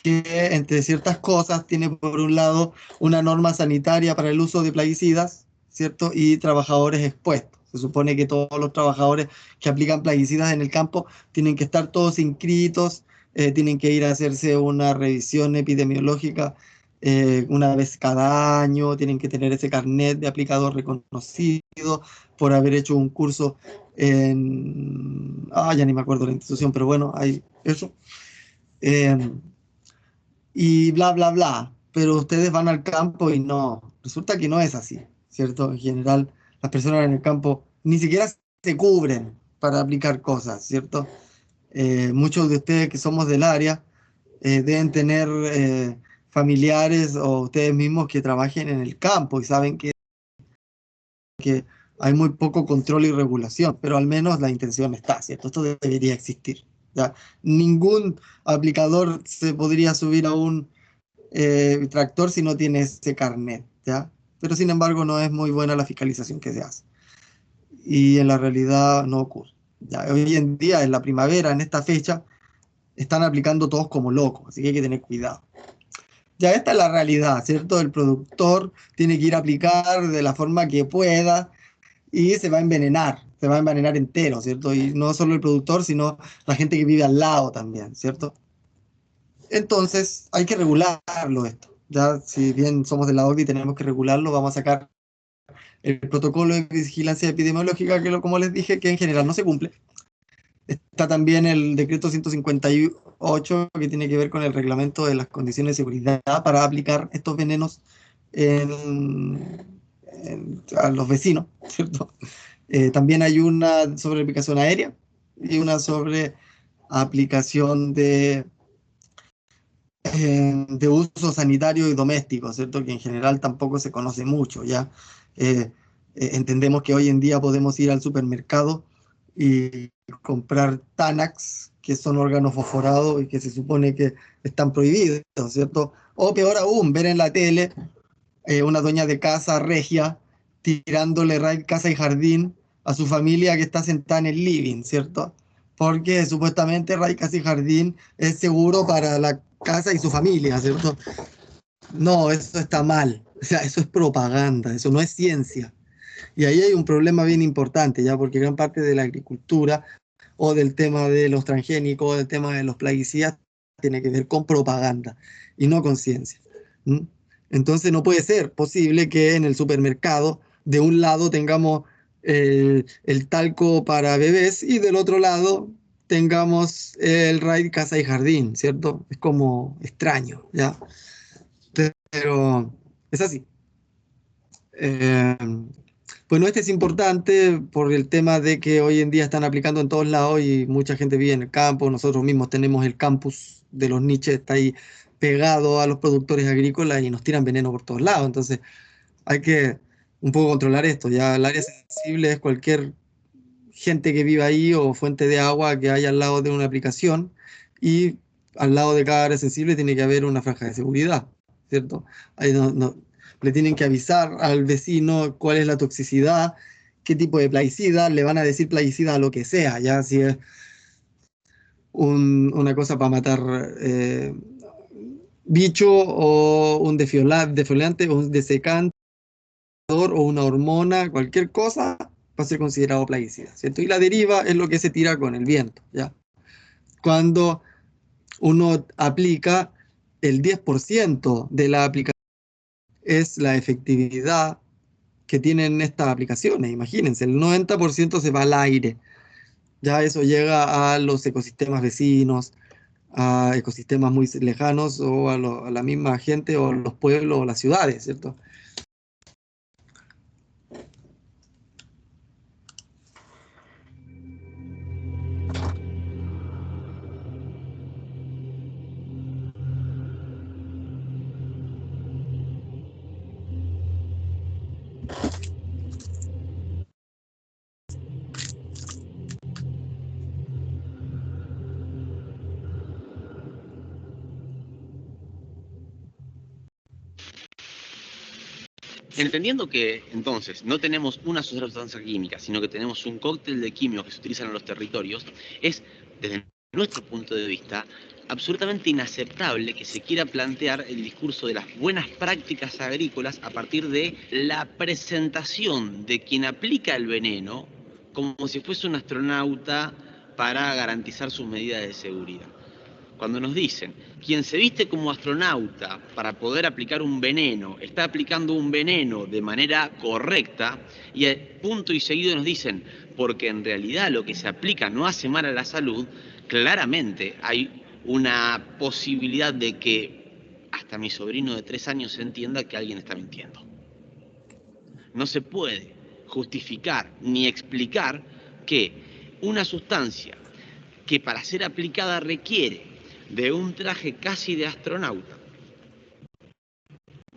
Que entre ciertas cosas tiene por un lado una norma sanitaria para el uso de plaguicidas, ¿cierto? Y trabajadores expuestos. Se supone que todos los trabajadores que aplican plaguicidas en el campo tienen que estar todos inscritos, tienen que ir a hacerse una revisión epidemiológica una vez cada año, tienen que tener ese carnet de aplicador reconocido por haber hecho un curso en... ya ni me acuerdo la institución, pero bueno, hay eso. Y bla, bla, bla. Pero ustedes van al campo y no, resulta que no es así, ¿cierto? En general, las personas en el campo ni siquiera se cubren para aplicar cosas, ¿cierto? Muchos de ustedes que somos del área deben tener familiares o ustedes mismos que trabajen en el campo y saben que hay muy poco control y regulación, pero al menos la intención está, ¿cierto? Esto debería existir, ¿ya? Ningún aplicador se podría subir a un tractor si no tiene ese carnet, ¿ya? Pero sin embargo no es muy buena la fiscalización que se hace. Y en la realidad no ocurre, ¿ya? Hoy en día, en la primavera, en esta fecha, están aplicando todos como locos, así que hay que tener cuidado. Ya esta es la realidad, ¿cierto? El productor tiene que ir a aplicar de la forma que pueda y se va a envenenar entero, ¿cierto? Y no solo el productor, sino la gente que vive al lado también, ¿cierto? Entonces, hay que regularlo esto. Ya, si bien somos de la OCDE y tenemos que regularlo, vamos a sacar el protocolo de vigilancia epidemiológica, que como les dije, que en general no se cumple. Está también el decreto 158, que tiene que ver con el reglamento de las condiciones de seguridad para aplicar estos venenos a los vecinos, ¿cierto? También hay una sobre aplicación aérea y una sobre aplicación de uso sanitario y doméstico, ¿cierto? Que en general tampoco se conoce mucho, ¿ya? Entendemos que hoy en día podemos ir al supermercado y comprar Tanax, que son órganos fosforados y que se supone que están prohibidos, ¿cierto? O peor aún, ver en la tele una dueña de casa regia tirándole raid casa y jardín a su familia que está sentada en el living, ¿cierto? Porque supuestamente raid casa y jardín es seguro para la casa y su familia, ¿cierto? No, eso está mal. O sea, eso es propaganda, eso no es ciencia. Y ahí hay un problema bien importante, ya, porque gran parte de la agricultura o del tema de los transgénicos, del tema de los plaguicidas, tiene que ver con propaganda y no con ciencia. ¿Mm? Entonces no puede ser posible que en el supermercado de un lado tengamos el talco para bebés y del otro lado tengamos el raid casa y jardín, ¿cierto? Es como extraño, ¿ya? Pero es así. Bueno, este es importante por el tema de que hoy en día están aplicando en todos lados y mucha gente vive en el campo. Nosotros mismos tenemos el campus de los niches, está ahí pegado a los productores agrícolas y nos tiran veneno por todos lados. Entonces hay que un poco controlar esto. Ya el área sensible es cualquier gente que viva ahí o fuente de agua que haya al lado de una aplicación y al lado de cada área sensible tiene que haber una franja de seguridad, ¿cierto? Ahí le tienen que avisar al vecino cuál es la toxicidad, qué tipo de plaguicida, le van a decir plaguicida a lo que sea, ya si es una cosa para matar bicho o un defoliante o un desecante o una hormona, cualquier cosa va a ser considerado plaguicida, ¿cierto? Y la deriva es lo que se tira con el viento, ¿ya? Cuando uno aplica el 10% de la aplicación, es la efectividad que tienen estas aplicaciones. Imagínense, el 90% se va al aire. Ya eso llega a los ecosistemas vecinos, a ecosistemas muy lejanos o a la misma gente o los pueblos o las ciudades, ¿cierto? Entendiendo que, entonces, no tenemos una sola sustancia química, sino que tenemos un cóctel de químicos que se utilizan en los territorios, es, desde nuestro punto de vista, absolutamente inaceptable que se quiera plantear el discurso de las buenas prácticas agrícolas a partir de la presentación de quien aplica el veneno como si fuese un astronauta para garantizar sus medidas de seguridad. Cuando nos dicen, quien se viste como astronauta para poder aplicar un veneno, está aplicando un veneno de manera correcta, y punto y seguido nos dicen, porque en realidad lo que se aplica no hace mal a la salud, claramente hay una posibilidad de que hasta mi sobrino de 3 años entienda que alguien está mintiendo. No se puede justificar ni explicar que una sustancia que para ser aplicada requiere de un traje casi de astronauta,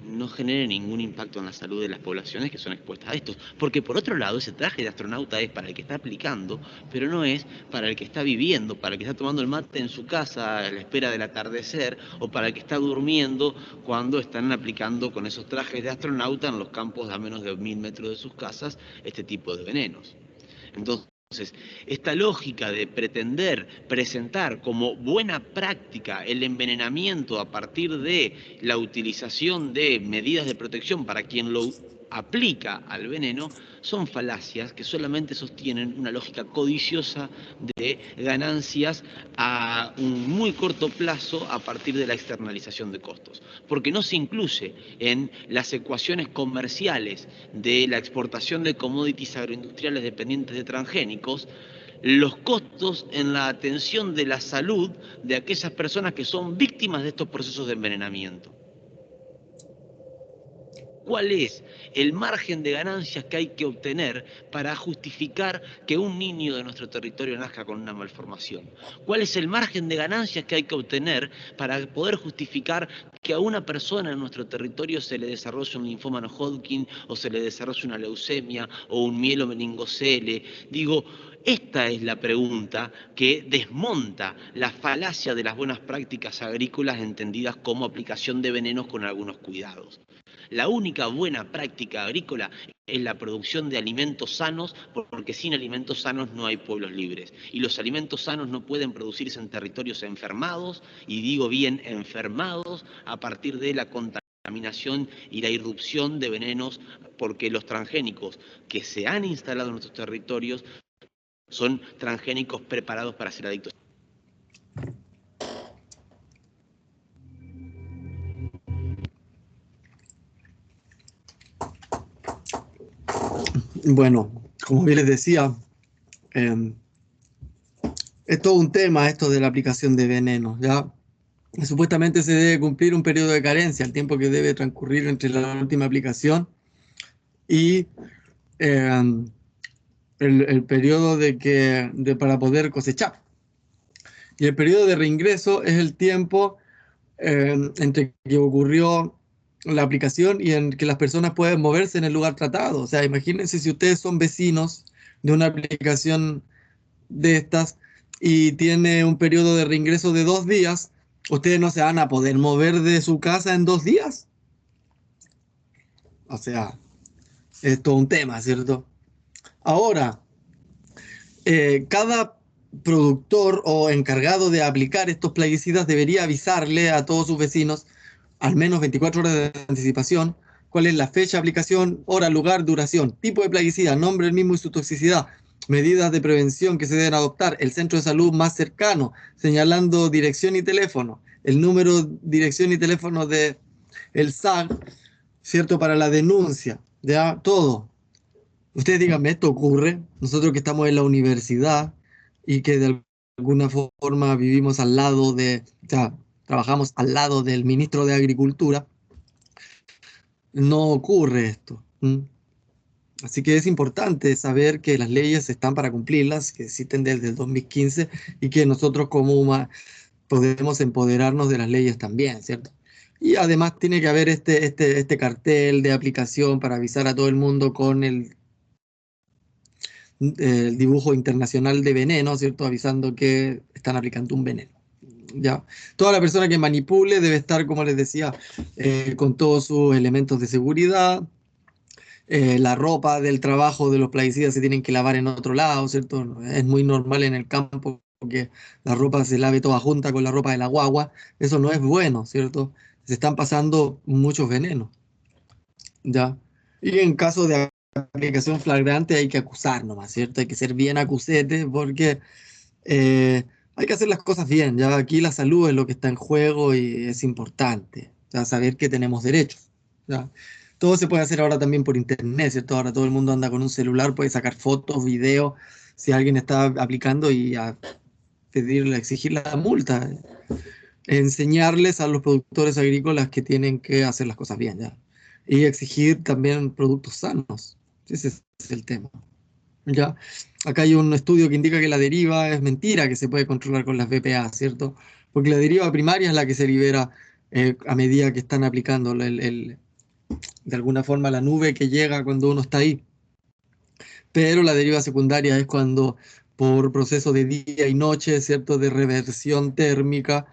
no genere ningún impacto en la salud de las poblaciones que son expuestas a esto. Porque por otro lado, ese traje de astronauta es para el que está aplicando, pero no es para el que está viviendo, para el que está tomando el mate en su casa a la espera del atardecer, o para el que está durmiendo cuando están aplicando con esos trajes de astronauta en los campos a menos de 1000 metros de sus casas este tipo de venenos. Entonces, esta lógica de pretender presentar como buena práctica el envenenamiento a partir de la utilización de medidas de protección para quien lo aplica al veneno, son falacias que solamente sostienen una lógica codiciosa de ganancias a un muy corto plazo a partir de la externalización de costos, porque no se incluye en las ecuaciones comerciales de la exportación de commodities agroindustriales dependientes de transgénicos los costos en la atención de la salud de aquellas personas que son víctimas de estos procesos de envenenamiento. ¿Cuál es el margen de ganancias que hay que obtener para justificar que un niño de nuestro territorio nazca con una malformación? ¿Cuál es el margen de ganancias que hay que obtener para poder justificar que a una persona en nuestro territorio se le desarrolle un linfoma no Hodgkin o se le desarrolle una leucemia o un mielomeningocele? Digo, esta es la pregunta que desmonta la falacia de las buenas prácticas agrícolas entendidas como aplicación de venenos con algunos cuidados. La única buena práctica agrícola es la producción de alimentos sanos, porque sin alimentos sanos no hay pueblos libres. Y los alimentos sanos no pueden producirse en territorios enfermados, y digo bien enfermados, a partir de la contaminación y la irrupción de venenos, porque los transgénicos que se han instalado en nuestros territorios son transgénicos preparados para ser adictos. Bueno, como bien les decía, es todo un tema esto de la aplicación de venenos, ¿ya? Supuestamente se debe cumplir un periodo de carencia, el tiempo que debe transcurrir entre la última aplicación y el periodo para poder cosechar. Y el periodo de reingreso es el tiempo entre que ocurrió la aplicación y en que las personas pueden moverse en el lugar tratado. O sea, imagínense si ustedes son vecinos de una aplicación de estas y tiene un periodo de reingreso de 2 días, ustedes no se van a poder mover de su casa en 2 días. O sea, es todo un tema, ¿cierto? Ahora, cada productor o encargado de aplicar estos plaguicidas debería avisarle a todos sus vecinos al menos 24 horas de anticipación, cuál es la fecha de aplicación, hora, lugar, duración, tipo de plaguicida, nombre del mismo y su toxicidad, medidas de prevención que se deben adoptar, el centro de salud más cercano, señalando dirección y teléfono, el número, dirección y teléfono de el SAG, ¿cierto? Para la denuncia, ya, todo. Ustedes díganme, ¿esto ocurre? Nosotros que estamos en la universidad y que de alguna forma vivimos al lado de, o sea, trabajamos al lado del ministro de Agricultura, no ocurre esto. Así que es importante saber que las leyes están para cumplirlas, que existen desde el 2015 y que nosotros como podemos empoderarnos de las leyes también, ¿cierto? Y además tiene que haber este cartel de aplicación para avisar a todo el mundo con el dibujo internacional de veneno, ¿cierto? Avisando que están aplicando un veneno. ¿Ya? Toda la persona que manipule debe estar, como les decía, con todos sus elementos de seguridad. La ropa del trabajo de los plaguicidas se tienen que lavar en otro lado, ¿cierto? Es muy normal en el campo que la ropa se lave toda junta con la ropa de la guagua. Eso no es bueno, ¿cierto? Se están pasando muchos venenos, ¿ya? Y en caso de aplicación flagrante hay que acusar nomás, ¿cierto? Hay que ser bien acusete porque hay que hacer las cosas bien, ¿ya? Aquí la salud es lo que está en juego y es importante, ¿ya? Saber que tenemos derechos, ¿ya? Todo se puede hacer ahora también por internet, ¿cierto? Ahora todo el mundo anda con un celular, puede sacar fotos, videos, si alguien está aplicando y a pedirle, exigir la multa, enseñarles a los productores agrícolas que tienen que hacer las cosas bien, ¿ya? Y exigir también productos sanos. Ese es el tema, ¿ya? Acá hay un estudio que indica que la deriva es mentira, que se puede controlar con las BPA, ¿cierto? Porque la deriva primaria es la que se libera a medida que están aplicando de alguna forma la nube que llega cuando uno está ahí. Pero la deriva secundaria es cuando por proceso de día y noche, ¿cierto? De reversión térmica,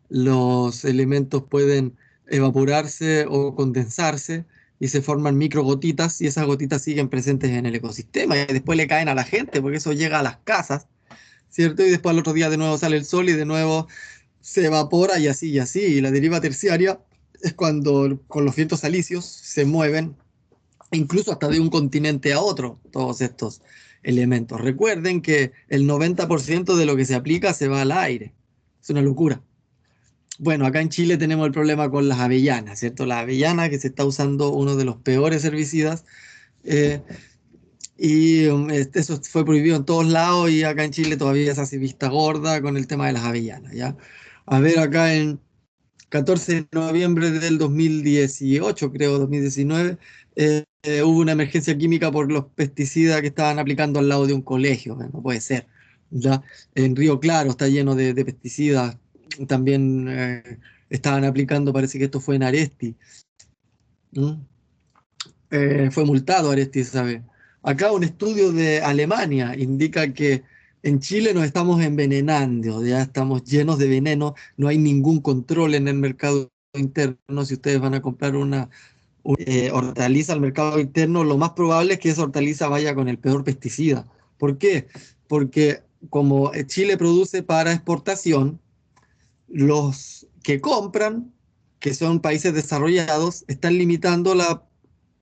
los elementos pueden evaporarse o condensarse y se forman microgotitas y esas gotitas siguen presentes en el ecosistema y después le caen a la gente porque eso llega a las casas, ¿cierto? Y después al otro día de nuevo sale el sol y de nuevo se evapora y así y así. Y la deriva terciaria es cuando con los vientos alisios se mueven incluso hasta de un continente a otro todos estos elementos. Recuerden que el 90% de lo que se aplica se va al aire. Es una locura. Bueno, acá en Chile tenemos el problema con las avellanas, ¿cierto? La avellana que se está usando uno de los peores herbicidas eso fue prohibido en todos lados y acá en Chile todavía se hace vista gorda con el tema de las avellanas, ¿ya? A ver, acá en 14 de noviembre del 2018, creo, 2019, hubo una emergencia química por los pesticidas que estaban aplicando al lado de un colegio, no puede ser, ¿ya? En Río Claro está lleno de pesticidas, también estaban aplicando, parece que esto fue en Aresti, fue multado Aresti, ¿sabe? Acá un estudio de Alemania indica que en Chile nos estamos envenenando, ya estamos llenos de veneno, no hay ningún control en el mercado interno. Si ustedes van a comprar una hortaliza al mercado interno, lo más probable es que esa hortaliza vaya con el peor pesticida. ¿Por qué? Porque como Chile produce para exportación, los que compran, que son países desarrollados, están limitando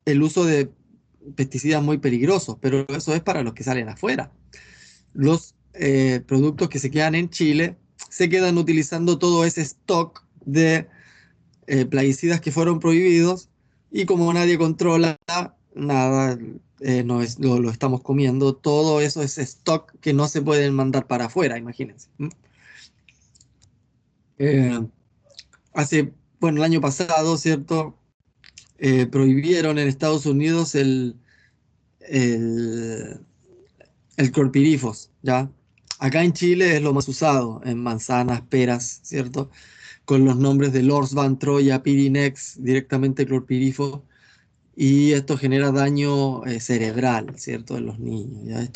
el uso de pesticidas muy peligrosos, pero eso es para los que salen afuera. Los productos que se quedan en Chile se quedan utilizando todo ese stock de plaguicidas que fueron prohibidos y como nadie controla nada, lo estamos comiendo, todo eso es stock que no se pueden mandar para afuera, imagínense. Bueno, el año pasado, ¿cierto? Prohibieron en Estados Unidos el clorpirifos, ¿ya? Acá en Chile es lo más usado, en manzanas, peras, ¿cierto? Con los nombres de Lorsban, Troya, Pirinex, directamente clorpirifos, y esto genera daño cerebral, ¿cierto? En los niños, ¿ya?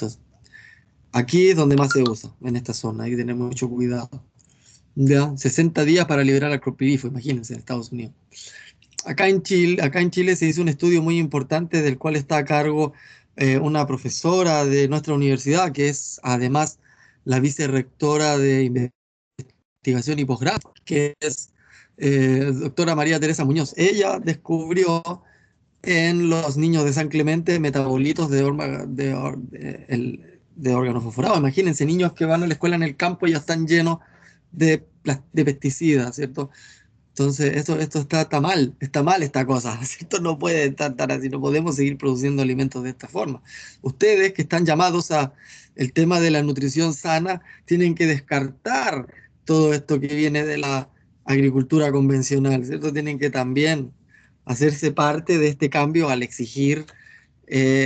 Aquí es donde más se usa, en esta zona, hay que tener mucho cuidado. ¿Ya? 60 días para liberar al clorpirifo, imagínense, en Estados Unidos. Acá en Chile se hizo un estudio muy importante del cual está a cargo una profesora de nuestra universidad, que es además la vicerrectora de investigación y posgrado, que es doctora María Teresa Muñoz. Ella descubrió en los niños de San Clemente metabolitos de órganos fosforados. Imagínense, niños que van a la escuela en el campo y ya están llenos de pesticidas, ¿cierto? Entonces, esto está mal esta cosa, ¿cierto? No puede estar así, no podemos seguir produciendo alimentos de esta forma. Ustedes que están llamados a el tema de la nutrición sana, tienen que descartar todo esto que viene de la agricultura convencional, ¿cierto? Tienen que también hacerse parte de este cambio al exigir,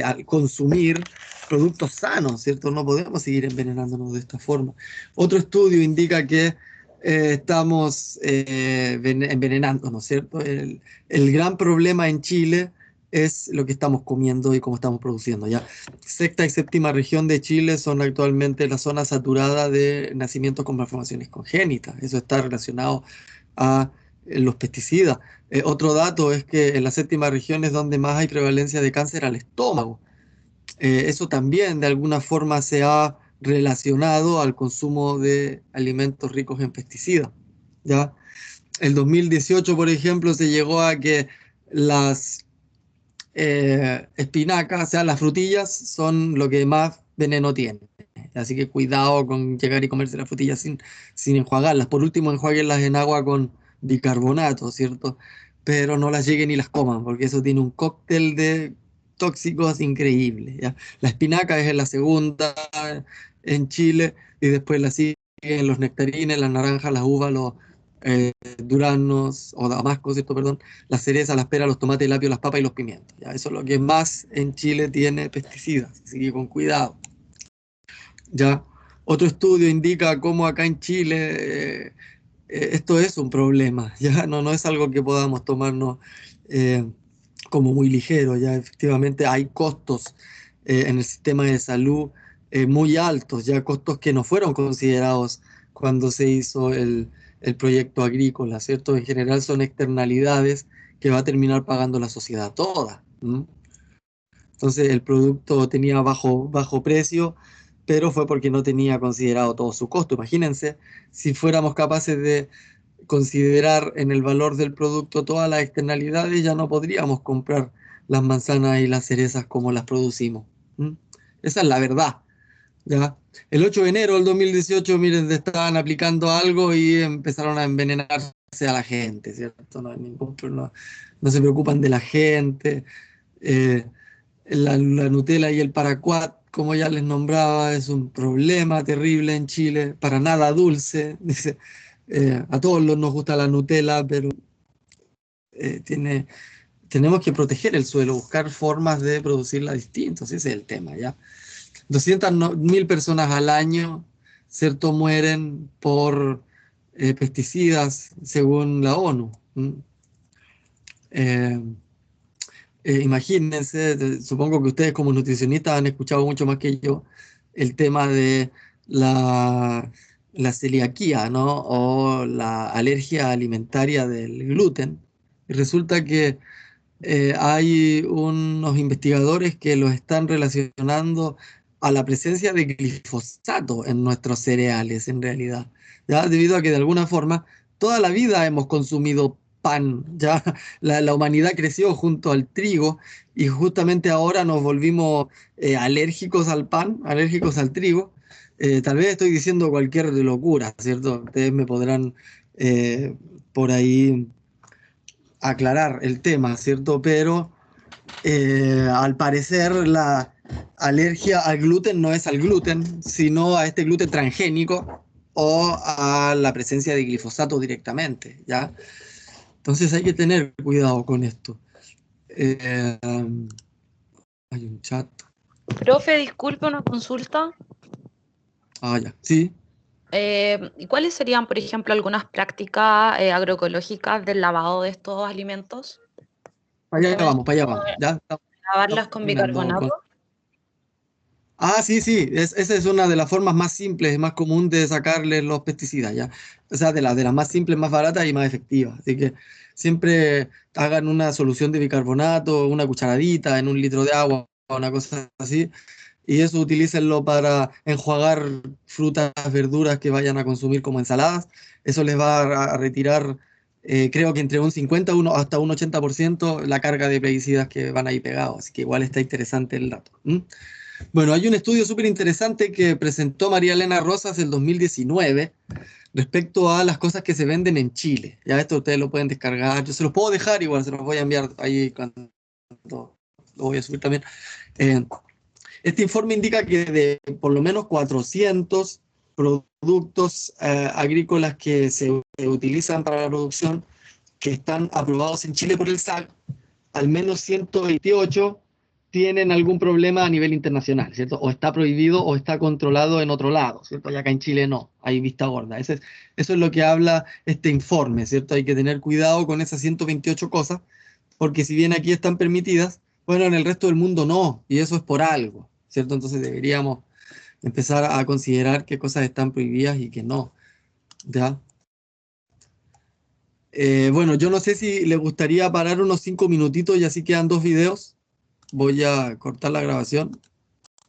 al consumir productos sanos, ¿cierto? No podemos seguir envenenándonos de esta forma. Otro estudio indica que estamos envenenándonos, ¿cierto? El gran problema en Chile es lo que estamos comiendo y cómo estamos produciendo, ¿ya? Sexta y séptima región de Chile son actualmente la zona saturada de nacimientos con malformaciones congénitas. Eso está relacionado a los pesticidas. Otro dato es que en la séptima región es donde más hay prevalencia de cáncer al estómago. Eso también de alguna forma se ha relacionado al consumo de alimentos ricos en pesticidas, ¿ya? El 2018, por ejemplo, se llegó a que las espinacas, o sea, las frutillas, son lo que más veneno tiene. Así que cuidado con llegar y comerse las frutillas sin enjuagarlas. Por último, enjuaguenlas en agua con bicarbonato, ¿cierto? Pero no las lleguen y las coman, porque eso tiene un cóctel de tóxicos increíble, ¿ya? La espinaca es la segunda en Chile, y después la siguen los nectarines, las naranjas, las uvas, los duranos o damascos, ¿cierto? Perdón, las cerezas, las peras, los tomates, el apio, las papas y los pimientos, ¿ya? Eso es lo que más en Chile tiene pesticidas, así que con cuidado, ¿ya? Otro estudio indica cómo acá en Chile esto es un problema, ¿ya? No es algo que podamos tomarnos como muy ligero, ya efectivamente hay costos en el sistema de salud muy altos, ya costos que no fueron considerados cuando se hizo el proyecto agrícola, ¿cierto? En general son externalidades que va a terminar pagando la sociedad toda. Entonces el producto tenía bajo precio, pero fue porque no tenía considerado todo su costo. Imagínense, si fuéramos capaces de considerar en el valor del producto todas las externalidades, ya no podríamos comprar las manzanas y las cerezas como las producimos. Esa es la verdad, ¿ya? El 8 de enero del 2018, miren, estaban aplicando algo y empezaron a envenenarse a la gente, ¿cierto? No se preocupan de la gente. La Nutella y el Paraquat, como ya les nombraba, es un problema terrible en Chile, para nada dulce. Dice, a todos nos gusta la Nutella, pero tenemos que proteger el suelo, buscar formas de producirla distintas, ese es el tema, ¿ya? 200.000 personas al año, ¿cierto?, mueren por pesticidas, según la ONU. Imagínense, supongo que ustedes como nutricionistas han escuchado mucho más que yo el tema de la celiaquía, ¿no? O la alergia alimentaria del gluten. Y resulta que hay unos investigadores que los están relacionando a la presencia de glifosato en nuestros cereales, en realidad, ¿ya? Debido a que de alguna forma toda la vida hemos consumido pan, ¿ya? La humanidad creció junto al trigo y justamente ahora nos volvimos alérgicos al pan, alérgicos al trigo. Tal vez estoy diciendo cualquier locura, ¿cierto? Ustedes me podrán por ahí aclarar el tema, ¿cierto? Pero al parecer la alergia al gluten no es al gluten, sino a este gluten transgénico o a la presencia de glifosato directamente, ¿ya? Entonces hay que tener cuidado con esto. Hay un chat. Profe, disculpe una consulta. Ya, sí. ¿Y cuáles serían, por ejemplo, algunas prácticas agroecológicas del lavado de estos alimentos? Para allá vamos. ¿Ya? ¿Lavarlas con bicarbonato? Sí, esa es una de las formas más simples y más común de sacarle los pesticidas, ¿ya? O sea, de las más simples, más baratas y más efectivas. Así que siempre hagan una solución de bicarbonato, una cucharadita en un litro de agua, una cosa así, y eso utilícenlo para enjuagar frutas, verduras que vayan a consumir como ensaladas. Eso les va a retirar creo que entre un 50 hasta un 80% la carga de plaguicidas que van ahí pegados, así que igual está interesante el dato. Bueno, hay un estudio súper interesante que presentó María Elena Rosas el 2019 respecto a las cosas que se venden en Chile. Ya esto ustedes lo pueden descargar, yo se los puedo dejar igual, se los voy a enviar ahí cuando lo voy a subir también. Este informe indica que de por lo menos 400 productos agrícolas que se utilizan para la producción que están aprobados en Chile por el SAC, al menos 128 tienen algún problema a nivel internacional, ¿cierto? O está prohibido o está controlado en otro lado, ¿cierto? Y acá en Chile no, hay vista gorda. Eso es lo que habla este informe, ¿cierto? Hay que tener cuidado con esas 128 cosas, porque si bien aquí están permitidas, bueno, en el resto del mundo no, y eso es por algo, ¿cierto? Entonces deberíamos empezar a considerar qué cosas están prohibidas y qué no, ¿ya? Bueno, yo no sé si les gustaría parar unos 5 minutitos y así quedan 2 videos. Voy a cortar la grabación.